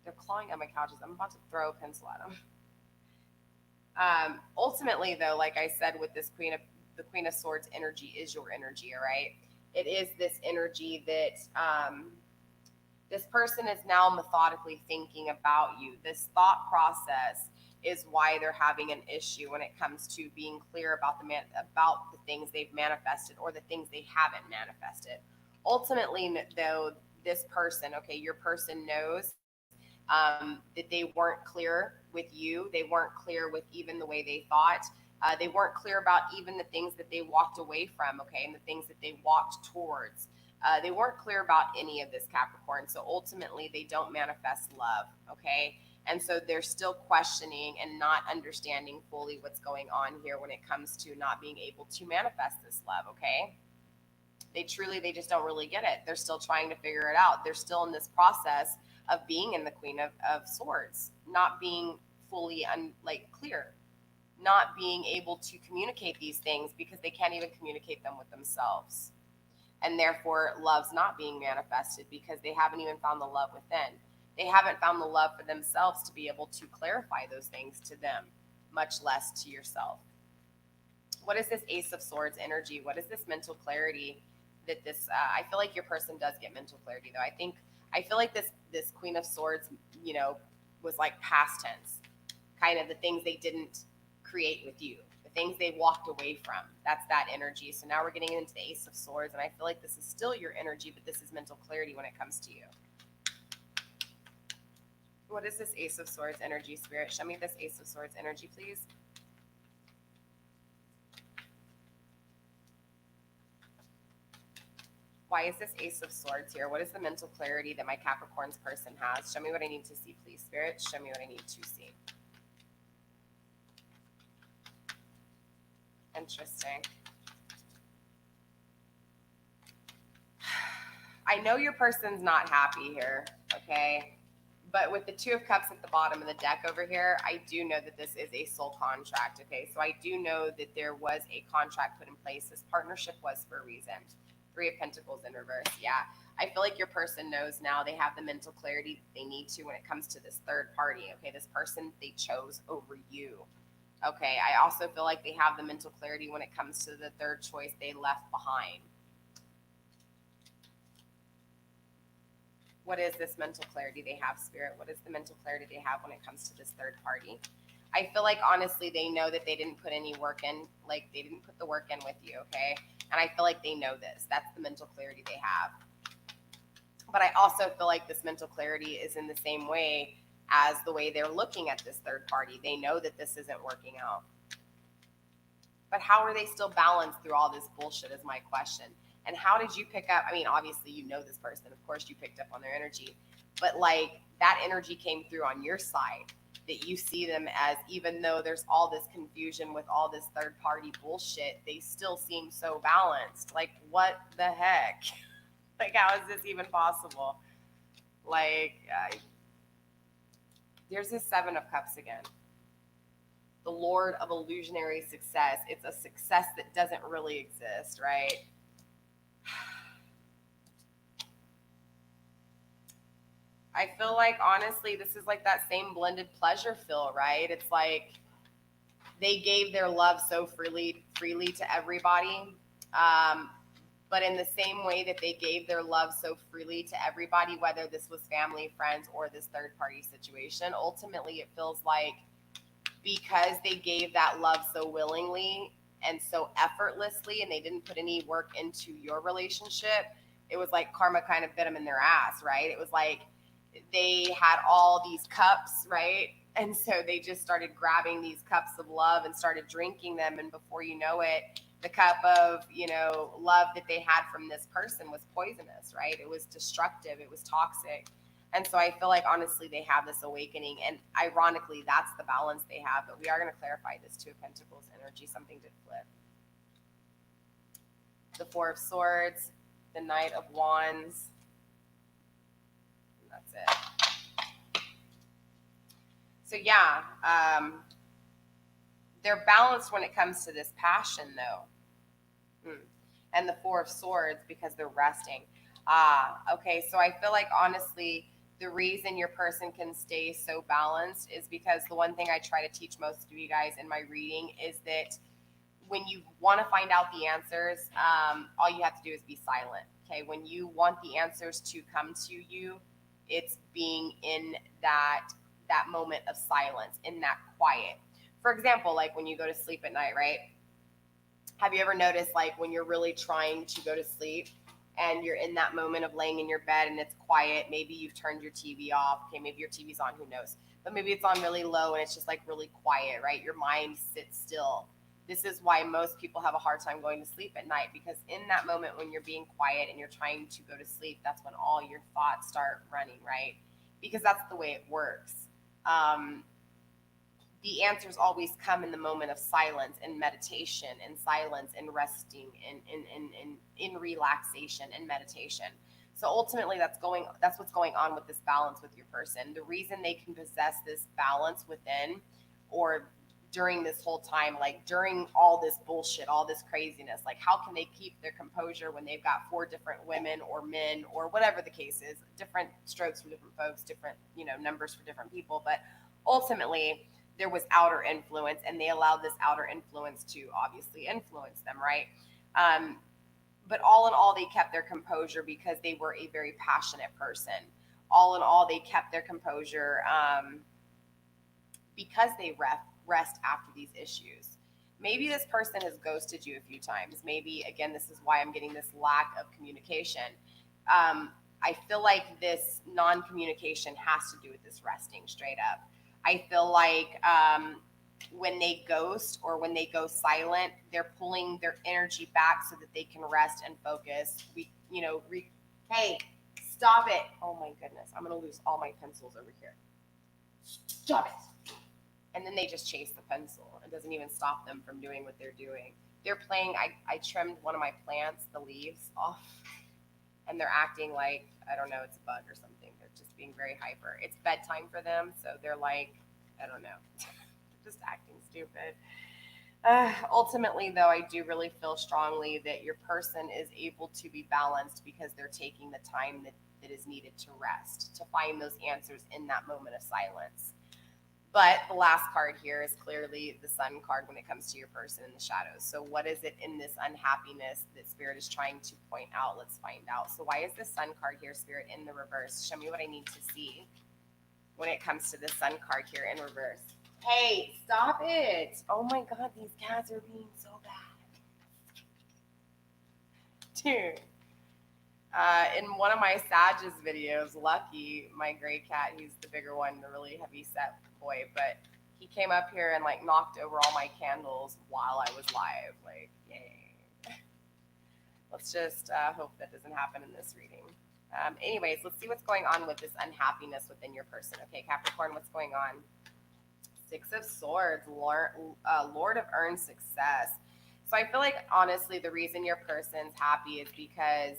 S1: They're clawing at my couches. I'm about to throw a pencil at them. Ultimately, though, like I said, with this the Queen of Swords energy is your energy, all right? It is this energy that this person is now methodically thinking about you. This thought process is why they're having an issue when it comes to being clear about the things they've manifested or the things they haven't manifested. Ultimately, though, this person, okay, your person knows that they weren't clear with you. They weren't clear with even the way they thought. They weren't clear about even the things that they walked away from, okay, and the things that they walked towards. They weren't clear about any of this, Capricorn. So ultimately, they don't manifest love, okay? And so they're still questioning and not understanding fully what's going on here when it comes to not being able to manifest this love, okay? They just don't really get it. They're still trying to figure it out. They're still in this process of being in the Queen of Swords, not being fully clear, not being able to communicate these things because they can't even communicate them with themselves. And therefore, love's not being manifested because they haven't even found the love within. They haven't found the love for themselves to be able to clarify those things to them, much less to yourself. What is this Ace of Swords energy? What is this mental clarity that this, I feel like your person does get mental clarity though. I feel like this Queen of Swords, was like past tense, kind of the things they didn't create with you, the things they walked away from. That's that energy. So now we're getting into the Ace of Swords, and I feel like this is still your energy, but this is mental clarity when it comes to you. What is this Ace of Swords energy, Spirit? Show me this Ace of Swords energy, please. Why is this Ace of Swords here? What is the mental clarity that my Capricorn's person has? Show me what I need to see, please, Spirit. Show me what I need to see. Interesting. I know your person's not happy here, okay? But with the Two of Cups at the bottom of the deck over here, I do know that this is a soul contract, okay? So I do know that there was a contract put in place. This partnership was for a reason. Three of Pentacles in reverse, yeah. I feel like your person knows now. They have the mental clarity that they need to when it comes to this third party, okay? This person they chose over you, okay? I also feel like they have the mental clarity when it comes to the third choice they left behind. What is this mental clarity they have, Spirit? What is the mental clarity they have when it comes to this third party? I feel like, honestly, they know that they didn't put any work in, like they didn't put the work in with you, okay? And I feel like they know this. That's the mental clarity they have. But I also feel like this mental clarity is in the same way as the way they're looking at this third party. They know that this isn't working out. But how are they still balanced through all this bullshit is my question. And how did you pick up? I mean, obviously, you know this person. Of course, you picked up on their energy. But, like, that energy came through on your side, that you see them as, even though there's all this confusion with all this third-party bullshit, they still seem so balanced. Like, what the heck? Like, how is this even possible? Like, there's this Seven of Cups again. The Lord of Illusionary Success. It's a success that doesn't really exist, right? I feel like, honestly, this is like that same blended pleasure feel, right? It's like they gave their love so freely to everybody. But in the same way that they gave their love so freely to everybody, whether this was family, friends, or this third party situation, ultimately it feels like because they gave that love so willingly and so effortlessly, and they didn't put any work into your relationship, it was like karma kind of bit them in their ass, right? It was like they had all these cups, right? And so they just started grabbing these cups of love and started drinking them. And before you know it, the cup of, love that they had from this person was poisonous, right? It was destructive. It was toxic. And so I feel like, honestly, they have this awakening. And ironically, that's the balance they have. But we are going to clarify this Two of Pentacles energy. Something did flip. the Four of Swords, the Knight of Wands, and that's it. So yeah, they're balanced when it comes to this passion, though. And the Four of Swords, because they're resting. Okay, so I feel like, honestly, the reason your person can stay so balanced is because the one thing I try to teach most of you guys in my reading is that when you want to find out the answers, all you have to do is be silent. Okay, when you want the answers to come to you, it's being in that moment of silence, in that quiet. For example, like when you go to sleep at night, right? Have you ever noticed, like, when you're really trying to go to sleep and you're in that moment of laying in your bed and it's quiet, maybe you've turned your TV off. Okay, maybe your TV's on, who knows? But maybe it's on really low and it's just like really quiet, right? Your mind sits still. This is why most people have a hard time going to sleep at night, because in that moment when you're being quiet and you're trying to go to sleep, that's when all your thoughts start running, right? Because that's the way it works. The answers always come in the moment of silence and meditation and silence and resting and in relaxation and meditation. So ultimately that's what's going on with this balance with your person. The reason they can possess this balance within, or during this whole time, like during all this bullshit, all this craziness, like how can they keep their composure when they've got 4 different women or men or whatever the case is, different strokes for different folks, different, numbers for different people. But ultimately, there was outer influence, and they allowed this outer influence to obviously influence them, right? But all in all, they kept their composure because they were a very passionate person. All in all, they kept their composure because they rest after these issues. Maybe this person has ghosted you a few times. Maybe, again, this is why I'm getting this lack of communication. I feel like this non-communication has to do with this resting, straight up. I feel like when they ghost or when they go silent, they're pulling their energy back so that they can rest and focus. Hey, stop it. Oh my goodness. I'm going to lose all my pencils over here. Stop it. And then they just chase the pencil. It doesn't even stop them from doing what they're doing. They're playing. I trimmed one of my plants, the leaves off, and they're acting like, I don't know, it's a bug or something. They're just being very hyper. It's bedtime for them, so they're like, I don't know, just acting stupid. Ultimately, though, I do really feel strongly that your person is able to be balanced because they're taking the time that is needed to rest, to find those answers in that moment of silence. But the last card here is clearly the Sun card when it comes to your person in the shadows. So what is it in this unhappiness that Spirit is trying to point out? Let's find out. So why is the Sun card here, Spirit, in the reverse? Show me what I need to see when it comes to the Sun card here in reverse. Hey, stop it. Oh my God, these cats are being so bad. Dude. In one of my Sages videos, Lucky, my gray cat, he's the bigger one, the really heavy set boy, but he came up here and like knocked over all my candles while I was live. Like, yay. Let's just hope that doesn't happen in this reading. Anyways, let's see what's going on with this unhappiness within your person. Okay, Capricorn, what's going on? 6 of Swords, Lord of Earned Success. So I feel like, honestly, the reason your person's happy is because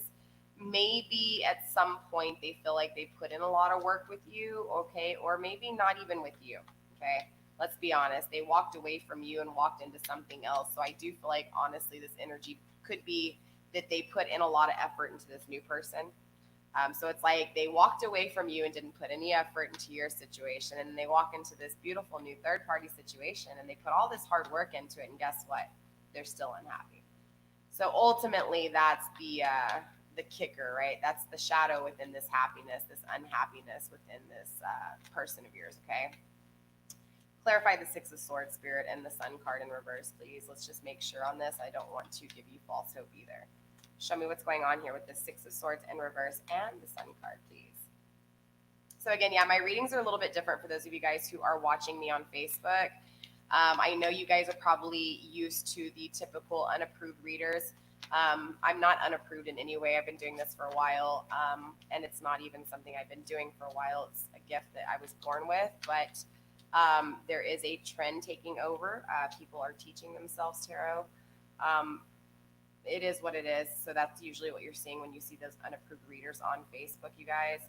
S1: maybe at some point they feel like they put in a lot of work with you, okay, or maybe not even with you, okay? Let's be honest. They walked away from you and walked into something else. So I do feel like, honestly, this energy could be that they put in a lot of effort into this new person. So it's like they walked away from you and didn't put any effort into your situation, and then they walk into this beautiful new third-party situation, and they put all this hard work into it, and guess what? They're still unhappy. So ultimately, that's the kicker, right? That's the shadow within this happiness, this unhappiness within this person of yours, okay? Clarify the 6 of Swords, Spirit, and the Sun card in reverse, please. Let's just make sure on this. I don't want to give you false hope either. Show me what's going on here with the 6 of Swords in reverse and the Sun card, please. So again, yeah, my readings are a little bit different for those of you guys who are watching me on Facebook. I know you guys are probably used to the typical unapproved readers. I'm not unapproved in any way. I've been doing this for a while, and it's not even something I've been doing for a while. It's a gift that I was born with, but there is a trend taking over. People are teaching themselves tarot. it is what it is. So that's usually what you're seeing when you see those unapproved readers on Facebook, you guys.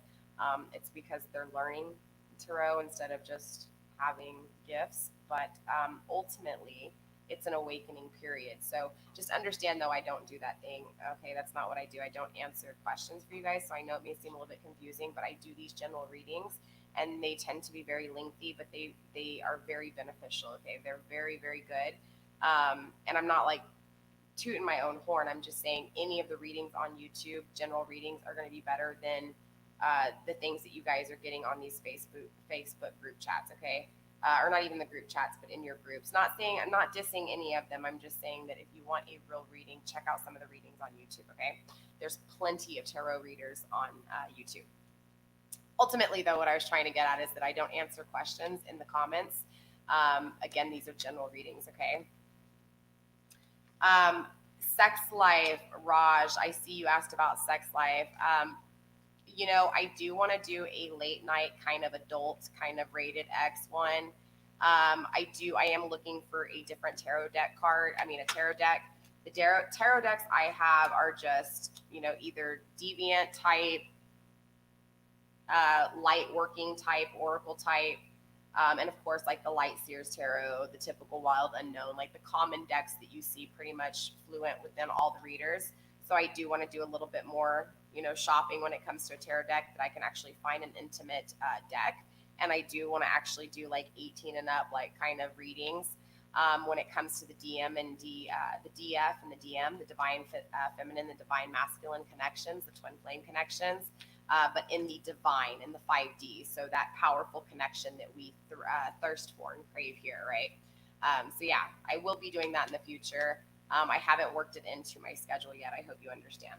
S1: It's because they're learning tarot instead of just having gifts. But ultimately, it's an awakening period. So just understand, though, I don't do that thing. Okay, that's not what I do. I don't answer questions for you guys. So I know it may seem a little bit confusing, but I do these general readings, and they tend to be very lengthy, but they are very beneficial. Okay, they're very, very good. And I'm not like tooting my own horn. I'm just saying any of the readings on YouTube, general readings, are going to be better than the things that you guys are getting on these Facebook group chats. Okay, or not even the group chats, but in your groups. Not saying I'm not dissing any of them. I'm just saying that if you want a real reading, check out some of the readings on YouTube. Okay, there's plenty of tarot readers on YouTube. Ultimately, though, what I was trying to get at is that I don't answer questions in the comments. Again, these are general readings. Okay. Sex life, Raj. I see you asked about sex life. I do want to do a late night kind of adult kind of rated X one. I am looking for a different tarot deck card. I mean, a tarot deck. The tarot decks I have are just, either deviant type, light working type, oracle type, and of course, like the Light Seers Tarot, the typical Wild Unknown, like the common decks that you see pretty much fluent within all the readers. So I do want to do a little bit more, shopping when it comes to a tarot deck that I can actually find an intimate deck. And I do want to actually do like 18 and up, like kind of readings when it comes to the DM and the DF and the DM, the Divine Feminine, the Divine Masculine connections, the Twin Flame connections. But in the divine, in the 5D, so that powerful connection that we thirst for and crave here, right? So yeah, I will be doing that in the future. I haven't worked it into my schedule yet. I hope you understand.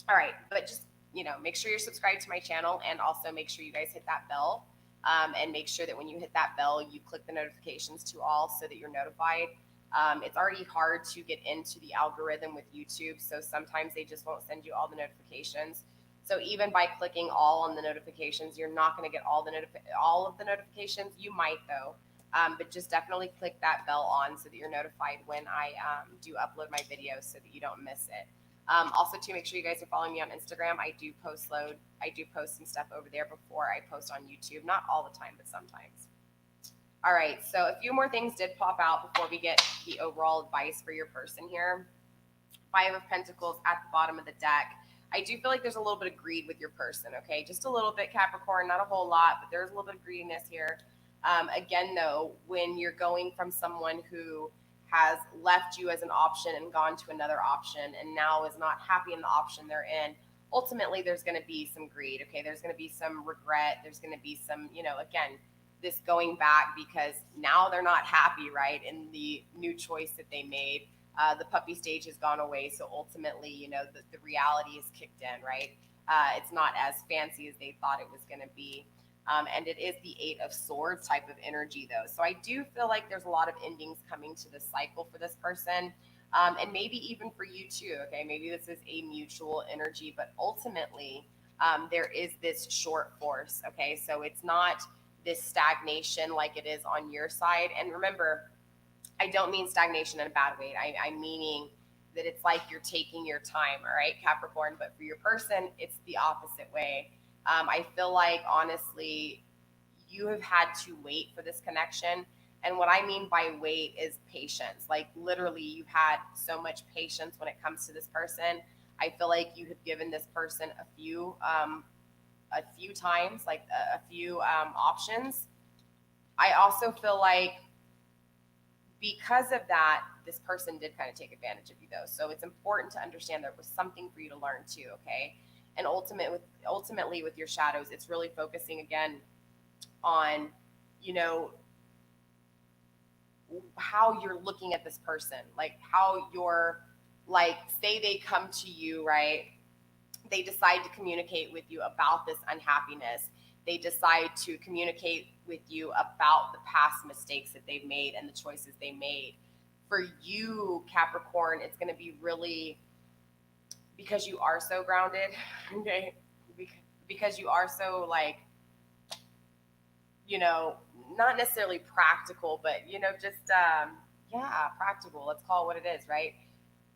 S1: All right, but just make sure you're subscribed to my channel, and also make sure you guys hit that bell, and make sure that when you hit that bell, you click the notifications to all so that you're notified. It's already hard to get into the algorithm with YouTube, so sometimes they just won't send you all the notifications. So even by clicking all on the notifications, you're not going to get all of the notifications. You might though, but just definitely click that bell on so that you're notified when I do upload my videos so that you don't miss it. Also, to make sure you guys are following me on Instagram, I do post some stuff over there before I post on YouTube. Not all the time, but sometimes. All right, so a few more things did pop out before we get the overall advice for your person here. Five of Pentacles at the bottom of the deck. I do feel like there's a little bit of greed with your person, okay? Just a little bit, Capricorn, not a whole lot, but there's a little bit of greediness here. Again, though, when you're going from someone who has left you as an option and gone to another option and now is not happy in the option they're in, ultimately there's going to be some greed, okay? There's going to be some regret. There's going to be some, again, this going back because now they're not happy, right, in the new choice that they made. The puppy stage has gone away, so ultimately, the reality is kicked in, right? It's not as fancy as they thought it was going to be. And it is the Eight of Swords type of energy, though. So I do feel like there's a lot of endings coming to this cycle for this person, and maybe even for you too, okay? Maybe this is a mutual energy, but ultimately, there is this short force, okay? So it's not this stagnation like it is on your side. And remember, I don't mean stagnation in a bad way. I'm meaning that it's like you're taking your time, all right, Capricorn? But for your person, it's the opposite way. I feel like, honestly, you have had to wait for this connection. And what I mean by wait is patience. Like, literally, you've had so much patience when it comes to this person. I feel like you have given this person a few times, like a few options. I also feel like because of that, this person did kind of take advantage of you, though. So it's important to understand there was something for you to learn too, okay? And ultimately with your shadows, it's really focusing again on, how you're looking at this person, like how you're, like, say they come to you, right? They decide to communicate with you about this unhappiness. They decide to communicate with you about the past mistakes that they've made and the choices they made. For you, Capricorn, it's going to be really, because you are so grounded, okay? Because you are so, like, not necessarily practical, but, just, practical. Let's call it what it is, right?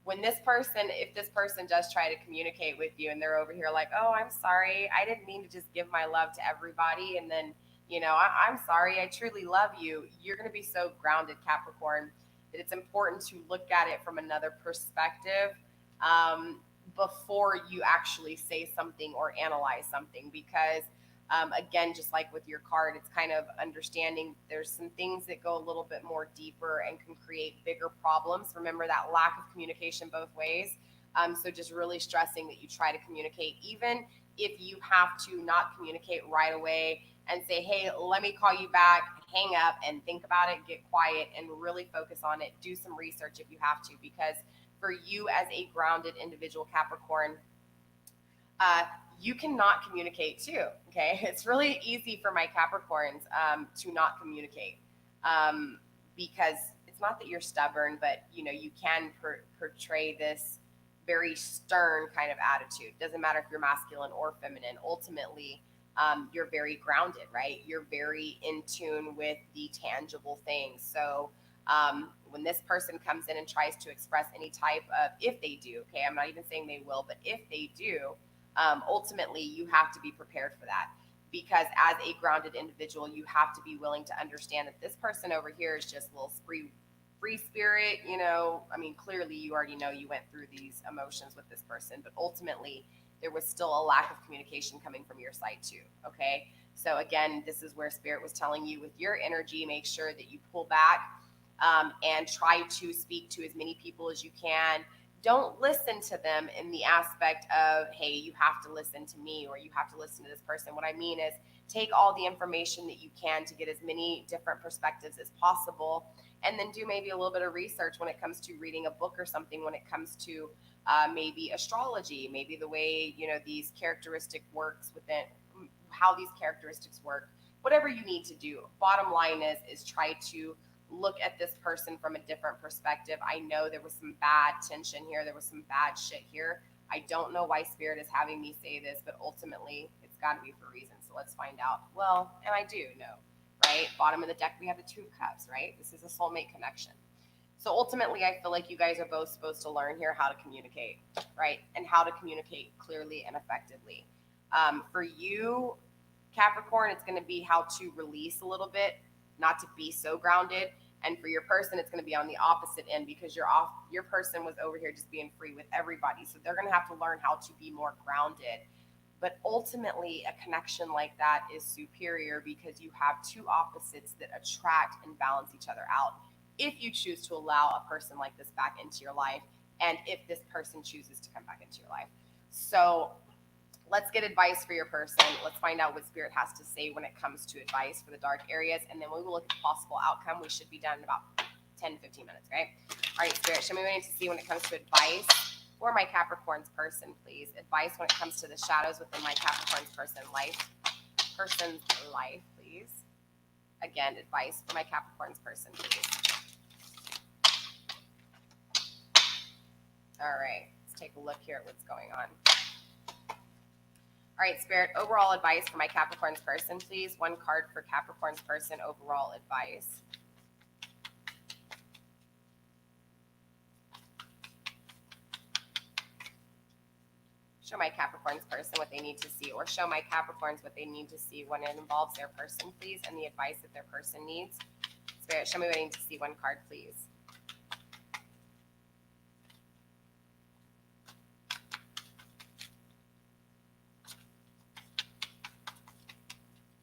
S1: when this person, if this person does try to communicate with you and they're over here like, oh, I'm sorry, I didn't mean to just give my love to everybody, and then, I'm sorry, I truly love you, you're going to be so grounded, Capricorn, that it's important to look at it from another perspective, before you actually say something or analyze something. Because again, just like with your card, it's kind of understanding there's some things that go a little bit more deeper and can create bigger problems. Remember that lack of communication both ways. So just really stressing that you try to communicate, even if you have to not communicate right away and say, hey, let me call you back, hang up and think about it, get quiet and really focus on it. Do some research if you have to, because for you as a grounded individual, Capricorn, uh, you cannot communicate too. Okay, it's really easy for my Capricorns to not communicate, because it's not that you're stubborn, but you can portray this very stern kind of attitude. Doesn't matter if you're masculine or feminine. Ultimately, you're very grounded, right? You're very in tune with the tangible things. So when this person comes in and tries to express any type of, if they do, okay, I'm not even saying they will, but if they do, ultimately you have to be prepared for that, because as a grounded individual, you have to be willing to understand that this person over here is just a little free spirit. I mean, clearly you already know you went through these emotions with this person, but ultimately there was still a lack of communication coming from your side too. Okay, so again, this is where spirit was telling you, with your energy, make sure that you pull back, and try to speak to as many people as you can. Don't listen to them in the aspect of, hey, you have to listen to me or you have to listen to this person. What I mean is, take all the information that you can to get as many different perspectives as possible, and then do maybe a little bit of research when it comes to reading a book or something, when it comes to maybe astrology, maybe the way, these characteristic works within, how these characteristics work, whatever you need to do. Bottom line is try to look at this person from a different perspective. I know there was some bad tension here. There was some bad shit here. I don't know why spirit is having me say this, but ultimately it's got to be for a reason. So let's find out. Well, and I do know, right? Bottom of the deck, we have the Two of Cups, right? This is a soulmate connection. So ultimately, I feel like you guys are both supposed to learn here how to communicate, right? And how to communicate clearly and effectively. For you, Capricorn, it's going to be how to release a little bit, not to be so grounded. And for your person, it's going to be on the opposite end, because your person was over here just being free with everybody. So they're going to have to learn how to be more grounded. But ultimately, a connection like that is superior, because you have two opposites that attract and balance each other out, if you choose to allow a person like this back into your life, and if this person chooses to come back into your life. So let's get advice for your person. Let's find out what spirit has to say when it comes to advice for the dark areas, and then we will look at the possible outcome. We should be done in about 10-15 minutes, right? All right, spirit, show me what I need to see when it comes to advice for my Capricorn's person, please. Advice when it comes to the shadows within my Capricorn's person's life, please. Again, advice for my Capricorn's person, please. All right, let's take a look here at what's going on. All right, spirit, overall advice for my Capricorn's person, please. One card for Capricorn's person, overall advice. Show my Capricorn's person what they need to see, or show my Capricorns what they need to see when it involves their person, please, and the advice that their person needs. Spirit, show me what I need to see. One card, please.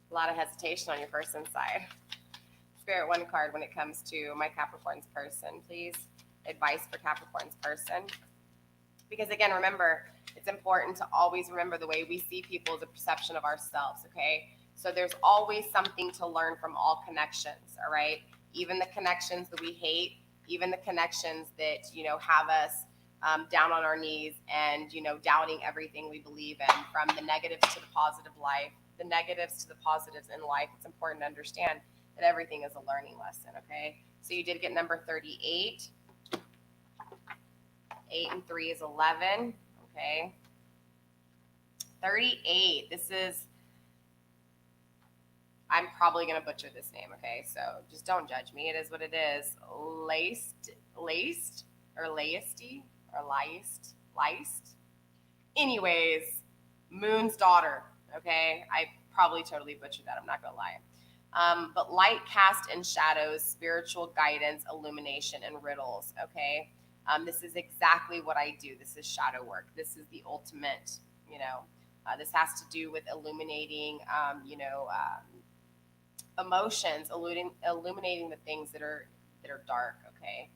S1: A lot of hesitation on your person's side. Spirit, one card when it comes to my Capricorn's person, please. Advice for Capricorn's person. Because again, remember, it's important to always remember the way we see people is a perception of ourselves, okay? So there's always something to learn from all connections, all right? Even the connections that we hate, even the connections that, have us down on our knees and, doubting everything we believe in, from the negatives to the positive life, the negatives to the positives in life. It's important to understand that everything is a learning lesson, okay? So you did get number 38. 8 and 3 is 11, okay? 38, this is, I'm probably going to butcher this name, okay? So just don't judge me. It is what it is. Laced, or laisty, or Leist. Anyways, Moon's daughter. Okay, I probably totally butchered that. I'm not gonna lie. But light cast in shadows, spiritual guidance, illumination, and riddles. Okay, this is exactly what I do. This is shadow work. This is the ultimate. This has to do with illuminating. Emotions, illuminating the things that are dark. Okay,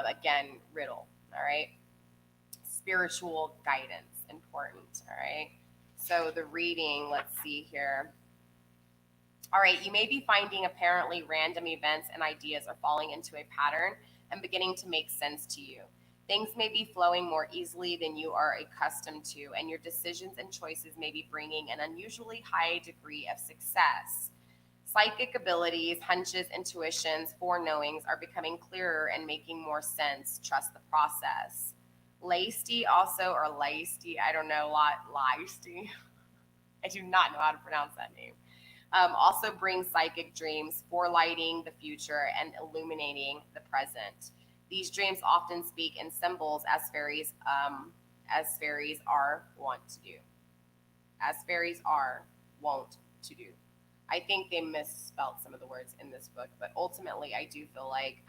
S1: again, riddle. All right, spiritual guidance, important. All right. So the reading, let's see here. All right, you may be finding apparently random events and ideas are falling into a pattern and beginning to make sense to you. Things may be flowing more easily than you are accustomed to, and your decisions and choices may be bringing an unusually high degree of success. Psychic abilities, hunches, intuitions, foreknowings are becoming clearer and making more sense. Trust the process. Lacey also, or Lacey, I don't know, Lacey. I do not know how to pronounce that name. Also brings psychic dreams, forelighting the future and illuminating the present. These dreams often speak in symbols as fairies are wont to do. As fairies are wont to do. I think they misspelled some of the words in this book, but ultimately I do feel like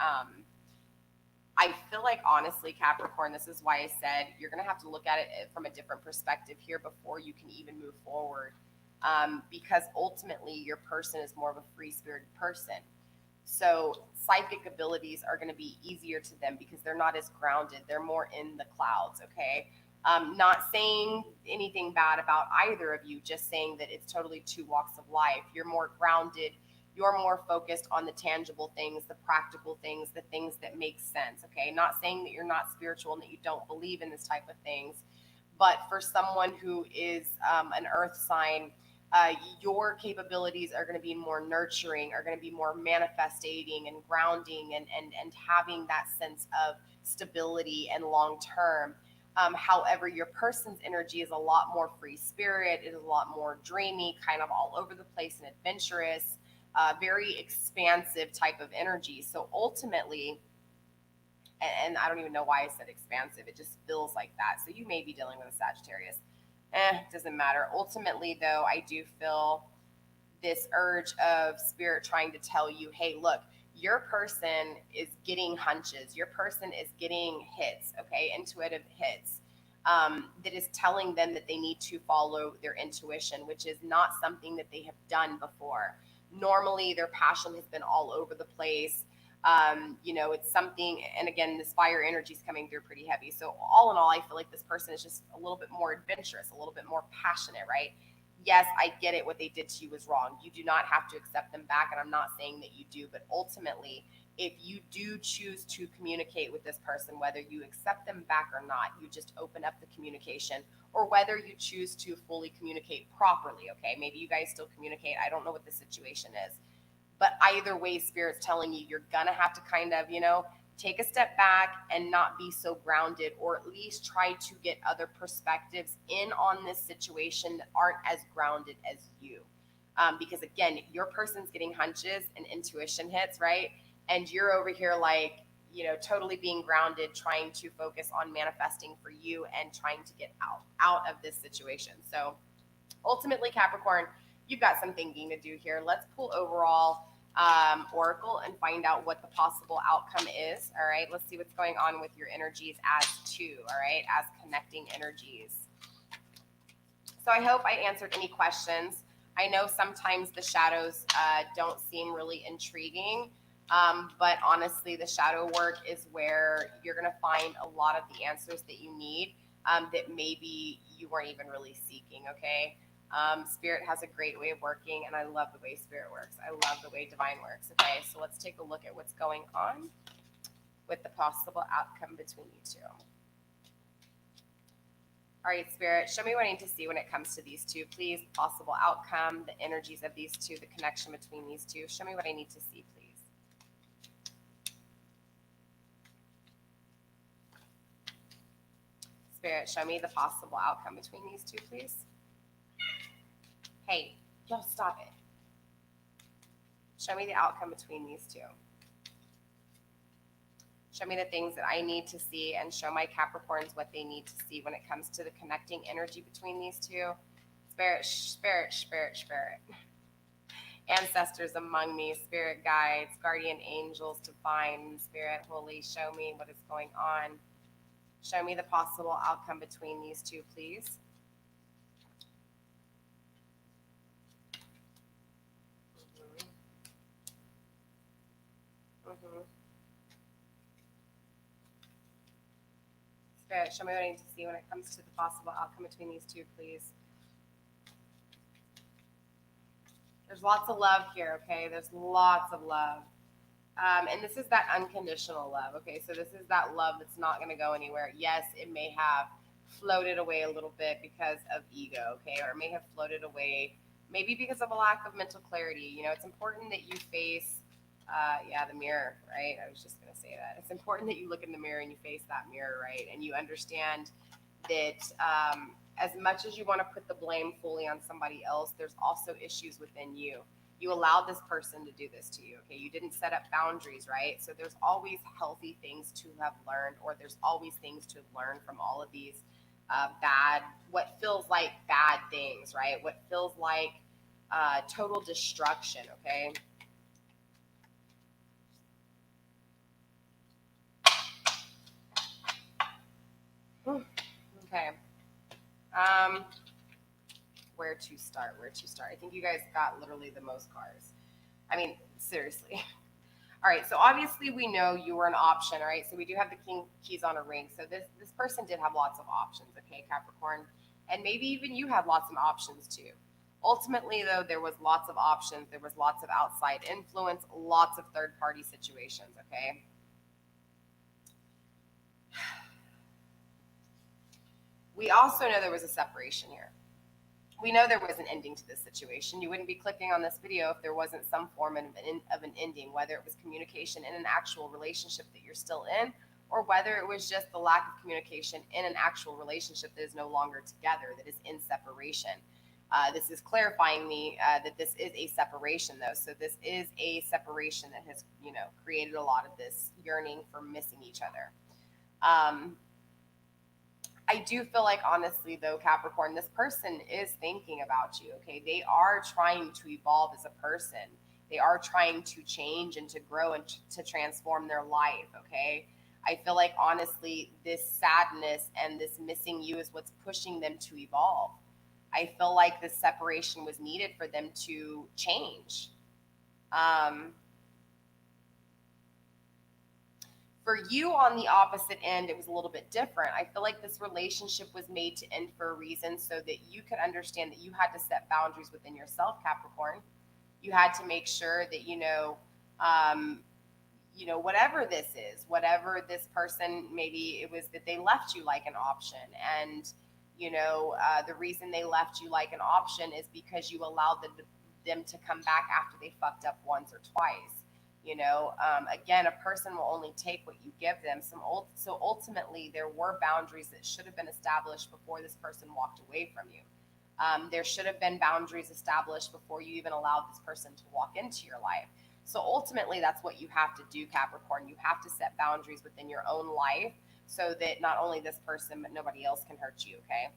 S1: honestly, Capricorn, this is why I said you're going to have to look at it from a different perspective here before you can even move forward. Because ultimately your person is more of a free-spirited person. So psychic abilities are going to be easier to them because they're not as grounded. They're more in the clouds, okay? Not saying anything bad about either of you, just saying that it's totally two walks of life. You're more grounded. You're more focused on the tangible things, the practical things, the things that make sense, okay? Not saying that you're not spiritual and that you don't believe in this type of things, but for someone who is an earth sign, your capabilities are going to be more nurturing, are going to be more manifesting and grounding and having that sense of stability and long term. However, your person's energy is a lot more free spirit. It is a lot more dreamy, kind of all over the place and adventurous, very expansive type of energy. So ultimately, and I don't even know why I said expansive. It just feels like that. So you may be dealing with a Sagittarius. Doesn't matter. Ultimately, though, I do feel this urge of spirit trying to tell you, hey, look, your person is getting hunches. Your person is getting hits, okay, intuitive hits, that is telling them that they need to follow their intuition, which is not something that they have done before. Normally, their passion has been all over the place. It's something, and again, this fire energy is coming through pretty heavy. So all in all, I feel like this person is just a little bit more adventurous, a little bit more passionate, right? Yes, I get it. What they did to you was wrong. You do not have to accept them back, and I'm not saying that you do, but ultimately, if you do choose to communicate with this person, whether you accept them back or not, you just open up the communication, or whether you choose to fully communicate properly, okay? Maybe you guys still communicate. I don't know what the situation is. But either way, Spirit's telling you you're going to have to kind of, take a step back and not be so grounded, or at least try to get other perspectives in on this situation that aren't as grounded as you. Because again, your person's getting hunches and intuition hits, right? And you're over here like, totally being grounded, trying to focus on manifesting for you and trying to get out of this situation. So ultimately, Capricorn, you've got some thinking to do here. Let's pull overall oracle and find out what the possible outcome is. All right, let's see what's going on with your energies as two. All right, as connecting energies. So I hope I answered any questions. I know sometimes the shadows don't seem really intriguing, but honestly, the shadow work is where you're going to find a lot of the answers that you need that maybe you weren't even really seeking, okay? Spirit has a great way of working, and I love the way Spirit works. I love the way Divine works, okay? So let's take a look at what's going on with the possible outcome between you two. All right, Spirit, show me what I need to see when it comes to these two, please. Possible outcome, the energies of these two, the connection between these two. Show me what I need to see, please. Spirit, show me the possible outcome between these two, please. Hey, y'all stop it. Show me the outcome between these two. Show me the things that I need to see, and show my Capricorns what they need to see when it comes to the connecting energy between these two. Spirit, spirit, spirit, spirit. Ancestors among me, spirit guides, guardian angels, divine, spirit, holy, show me what is going on. Show me the possible outcome between these two, please. Spirit, show me what I need to see when it comes to the possible outcome between these two, please. There's lots of love here, okay? There's lots of love. And this is that unconditional love, okay? So this is that love that's not going to go anywhere. Yes, it may have floated away a little bit because of ego, okay? Or it may have floated away maybe because of a lack of mental clarity. You know, it's important that you face, the mirror, right? I was just going to say that. It's important that you look in the mirror and you face that mirror, right? And you understand that as much as you want to put the blame fully on somebody else, there's also issues within you. You allowed this person to do this to you, okay? You didn't set up boundaries, right? So there's always healthy things to have learned, or there's always things to learn from all of these what feels like bad things, right? What feels like total destruction, okay? Okay. Where to start? I think you guys got literally the most cards. I mean, seriously. All right, so obviously we know you were an option, all right? So we do have the king keys on a ring. So this person did have lots of options, okay, Capricorn? And maybe even you had lots of options too. Ultimately, though, there was lots of options. There was lots of outside influence, lots of third-party situations, okay? We also know there was a separation here. We know there was an ending to this situation. You wouldn't be clicking on this video if there wasn't some form of an ending, whether it was communication in an actual relationship that you're still in, or whether it was just the lack of communication in an actual relationship that is no longer together, that is in separation. This is clarifying me that this is a separation, though. So this is a separation that has, created a lot of this yearning for missing each other. I do feel like, honestly, though, Capricorn, this person is thinking about you, okay? They are trying to evolve as a person. They are trying to change and to grow and to transform their life, okay? I feel like, honestly, this sadness and this missing you is what's pushing them to evolve. I feel like this separation was needed for them to change. For you on the opposite end, it was a little bit different. I feel like this relationship was made to end for a reason so that you could understand that you had to set boundaries within yourself, Capricorn. You had to make sure that, whatever this is, whatever this person, maybe it was that they left you like an option. And, the reason they left you like an option is because you allowed them to come back after they fucked up once or twice. Again, a person will only take what you give them. So ultimately, there were boundaries that should have been established before this person walked away from you. There should have been boundaries established before you even allowed this person to walk into your life. So ultimately, that's what you have to do, Capricorn. You have to set boundaries within your own life so that not only this person, but nobody else can hurt you, okay?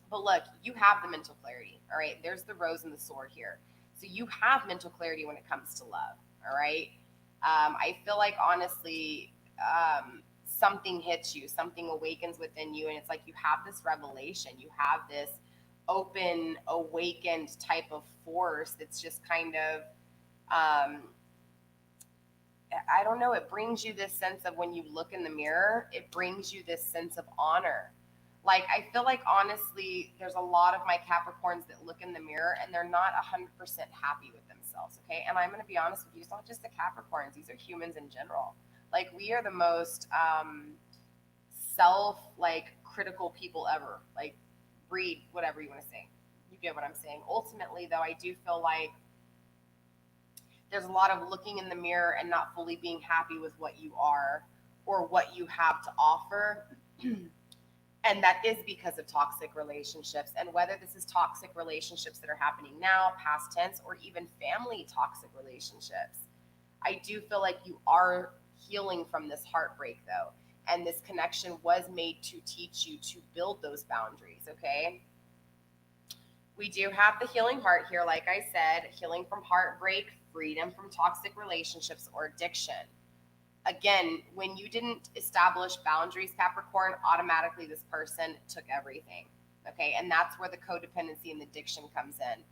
S1: But look, you have the mental clarity, all right? There's the rose and the sword here. So you have mental clarity when it comes to love. All right. I feel like, honestly, something hits you, something awakens within you. And it's like you have this revelation. You have this open, awakened type of force that's just kind of, I don't know, it brings you this sense of, when you look in the mirror, it brings you this sense of honor. Like, I feel like, honestly, there's a lot of my Capricorns that look in the mirror and they're not 100% happy with themselves, okay? And I'm going to be honest with you, it's not just the Capricorns. These are humans in general. Like, we are the most critical people ever. Like, breed, whatever you want to say. You get what I'm saying. Ultimately, though, I do feel like there's a lot of looking in the mirror and not fully being happy with what you are or what you have to offer. And that is because of toxic relationships. And whether this is toxic relationships that are happening now, past tense, or even family toxic relationships, I do feel like you are healing from this heartbreak though. And this connection was made to teach you to build those boundaries, okay? We do have the healing heart here, like I said, healing from heartbreak, freedom from toxic relationships or addiction. Again, when you didn't establish boundaries, Capricorn, automatically this person took everything. Okay. And that's where the codependency and addiction comes in.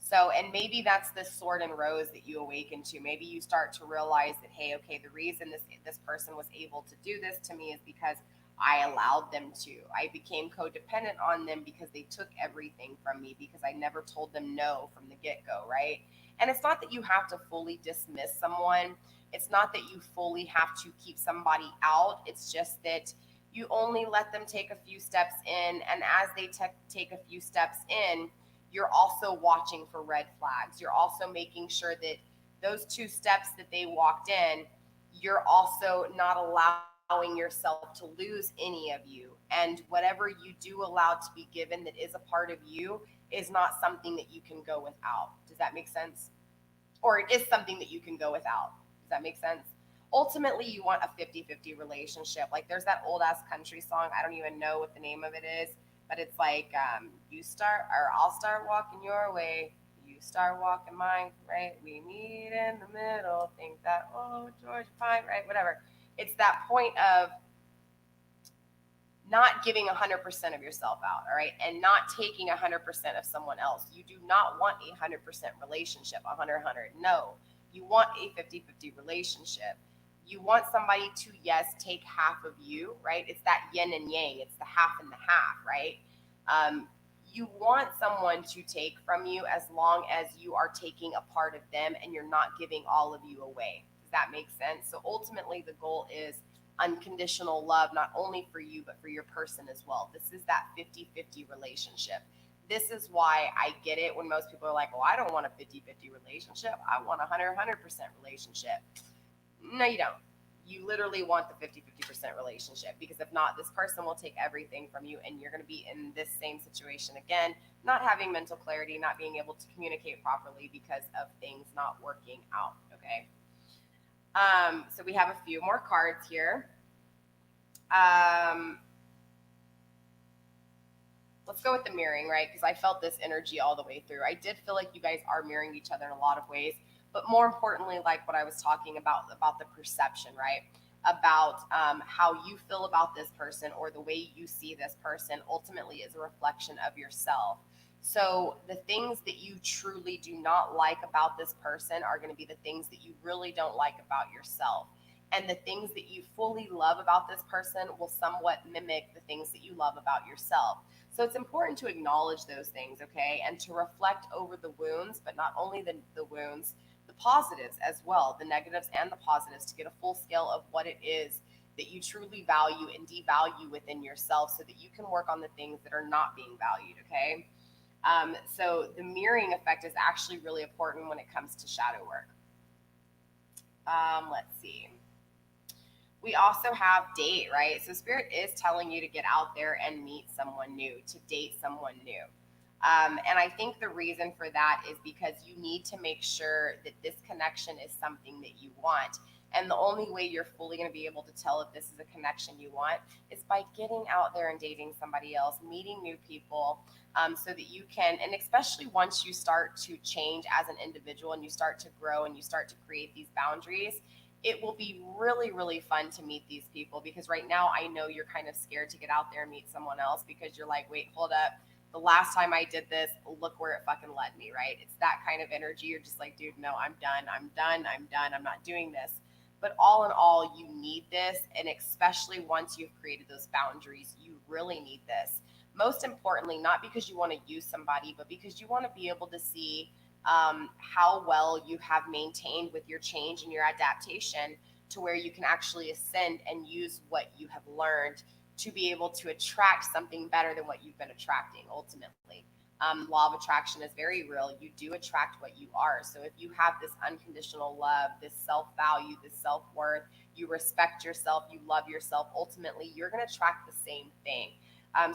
S1: So, and maybe that's the sword and rose that you awaken to. Maybe you start to realize that, hey, okay, the reason this person was able to do this to me is because I allowed them to. I became codependent on them because they took everything from me, because I never told them no from the get-go, right? And it's not that you have to fully dismiss someone. It's not that you fully have to keep somebody out. It's just that you only let them take a few steps in, and as they take a few steps in, you're also watching for red flags. You're also making sure that those 2 steps that they walked in, you're also not allowing yourself to lose any of you. And whatever you do allow to be given that is a part of you is not something that you can go without. Does that make sense? Or it is something that you can go without. Does that make sense? Ultimately, you want a 50-50 relationship. Like there's that old ass country song. I don't even know what the name of it is, but it's like, I'll start walking your way. You start walking mine, right? We meet in the middle. Think that, oh, George Pine, right? Whatever. It's that point of not giving 100% of yourself out, all right? And not taking 100% of someone else. You do not want a 100% relationship, 100-100. No, you want a 50-50 relationship. You want somebody to, yes, take half of you, right? It's that yin and yang. It's the half and the half, right? You want someone to take from you as long as you are taking a part of them and you're not giving all of you away. Does that make sense? So ultimately, the goal is unconditional love, not only for you, but for your person as well. This is that 50-50 relationship. This is why I get it when most people are like, well, I don't want a 50-50 relationship. I want a 100% relationship. No, you don't. You literally want the 50-50% relationship, because if not, this person will take everything from you and you're going to be in this same situation again, not having mental clarity, not being able to communicate properly because of things not working out, okay? So we have a few more cards here. Let's go with the mirroring, right? Because I felt this energy all the way through. I did feel like you guys are mirroring each other in a lot of ways, but more importantly, like what I was talking about the perception, right? About how you feel about this person or the way you see this person ultimately is a reflection of yourself. So the things that you truly do not like about this person are going to be the things that you really don't like about yourself. And the things that you fully love about this person will somewhat mimic the things that you love about yourself. So it's important to acknowledge those things, okay? And to reflect over the wounds, but not only the wounds, the positives as well, the negatives and the positives, to get a full scale of what it is that you truly value and devalue within yourself so that you can work on the things that are not being valued, okay? So the mirroring effect is actually really important when it comes to shadow work. Let's see. We also have date, right? So Spirit is telling you to get out there and meet someone new, to date someone new. And I think the reason for that is because you need to make sure that this connection is something that you want. And the only way you're fully going to be able to tell if this is a connection you want is by getting out there and dating somebody else, meeting new people, so that you can, and especially once you start to change as an individual and you start to grow and you start to create these boundaries, it will be really, really fun to meet these people, because right now I know you're kind of scared to get out there and meet someone else because you're like, wait, hold up. The last time I did this, look where it fucking led me, right? It's that kind of energy. You're just like, dude, no, I'm done. I'm not doing this. But all in all, you need this. And especially once you've created those boundaries, you really need this. Most importantly, not because you want to use somebody, but because you want to be able to see how well you have maintained with your change and your adaptation to where you can actually ascend and use what you have learned to be able to attract something better than what you've been attracting ultimately. Law of attraction is very real. You do attract what you are. So if you have this unconditional love, this self-value, this self-worth, you respect yourself, you love yourself, ultimately you're going to attract the same thing.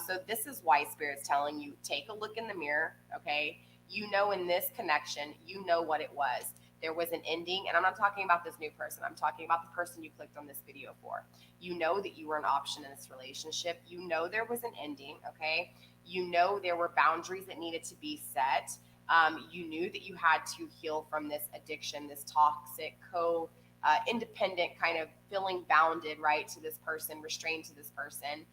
S1: So this is why Spirit's telling you, take a look in the mirror, okay? You know, in this connection, you know what it was. there was an ending, and I'm not talking about this new person. I'm talking about the person you clicked on this video for. You know that you were an option in this relationship. You know there was an ending, okay? You know there were boundaries that needed to be set. You knew that you had to heal from this addiction, this toxic, independent kind of feeling bounded, right, to this person, restrained to this person.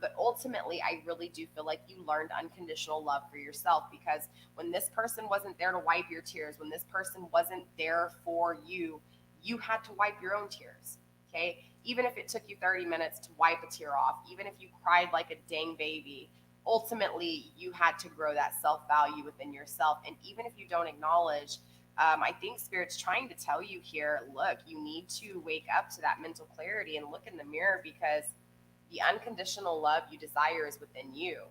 S1: But ultimately, I really do feel like you learned unconditional love for yourself, because when this person wasn't there to wipe your tears, when this person wasn't there for you, you had to wipe your own tears, okay? Even if it took you 30 minutes to wipe a tear off, even if you cried like a dang baby, ultimately you had to grow that self-value within yourself. And even if you don't acknowledge, I think Spirit's trying to tell you here, look, you need to wake up to that mental clarity and look in the mirror, because the unconditional love you desire is within you.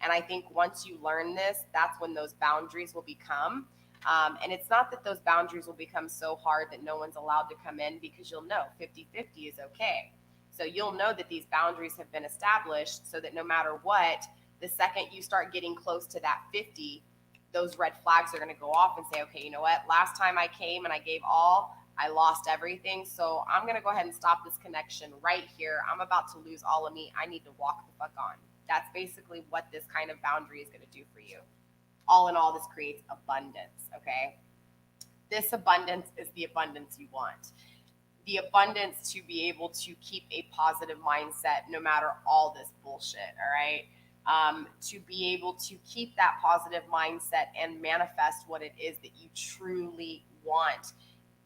S1: And I think once you learn this, that's when those boundaries will become. And it's not that those boundaries will become so hard that no one's allowed to come in, because you'll know 50-50 is okay. So you'll know that these boundaries have been established, so that no matter what, the second you start getting close to that 50, those red flags are going to go off and say, okay, you know what? Last time I came and I gave all, I lost everything. So I'm going to go ahead and stop this connection right here. I'm about to lose all of me. I need to walk the fuck on. That's basically what this kind of boundary is going to do for you. All in all, this creates abundance, okay? This abundance is the abundance you want. The abundance to be able to keep a positive mindset no matter all this bullshit, all right? To be able to keep that positive mindset and manifest what it is that you truly want.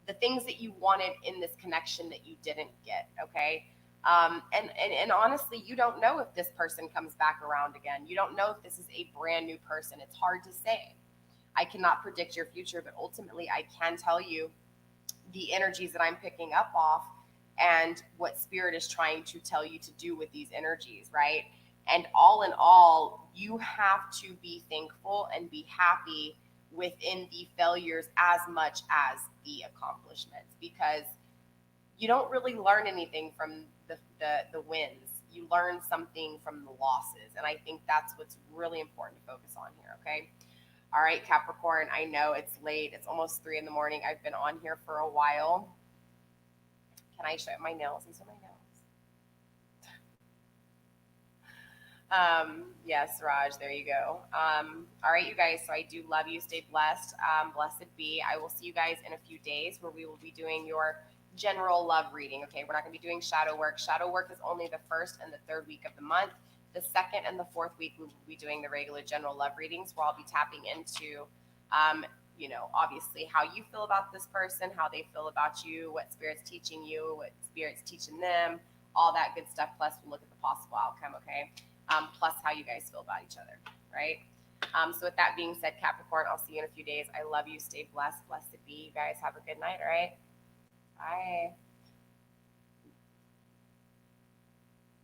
S1: The things that you wanted in this connection that you didn't get, okay? And honestly, you don't know if this person comes back around again. You don't know if this is a brand new person. It's hard to say. I cannot predict your future, but ultimately I can tell you the energies that I'm picking up off and what Spirit is trying to tell you to do with these energies, right? And all in all, you have to be thankful and be happy within the failures as much as the accomplishments, because you don't really learn anything from the wins. You learn something from the losses. And I think that's what's really important to focus on here, okay? All right, Capricorn, I know it's late. It's almost 3 in the morning. I've been on here for a while. Can I show my nails? These are my nails. Yes, Raj, there you go. All right, you guys, so I do love you. Stay blessed. Blessed be. I will see you guys in a few days, where we will be doing your general love reading. Okay, we're not going to be doing shadow work. Shadow work is only the first and the third week of the month. The second and the fourth week, we will be doing the regular general love readings, where I'll be tapping into, obviously how you feel about this person, how they feel about you, what Spirit's teaching you, what Spirit's teaching them, all that good stuff. Plus, we'll look at the possible outcome, okay? Plus how you guys feel about each other, right? So with that being said, Capricorn, I'll see you in a few days. I love you. Stay blessed. Blessed be. You guys have a good night, all right? Bye.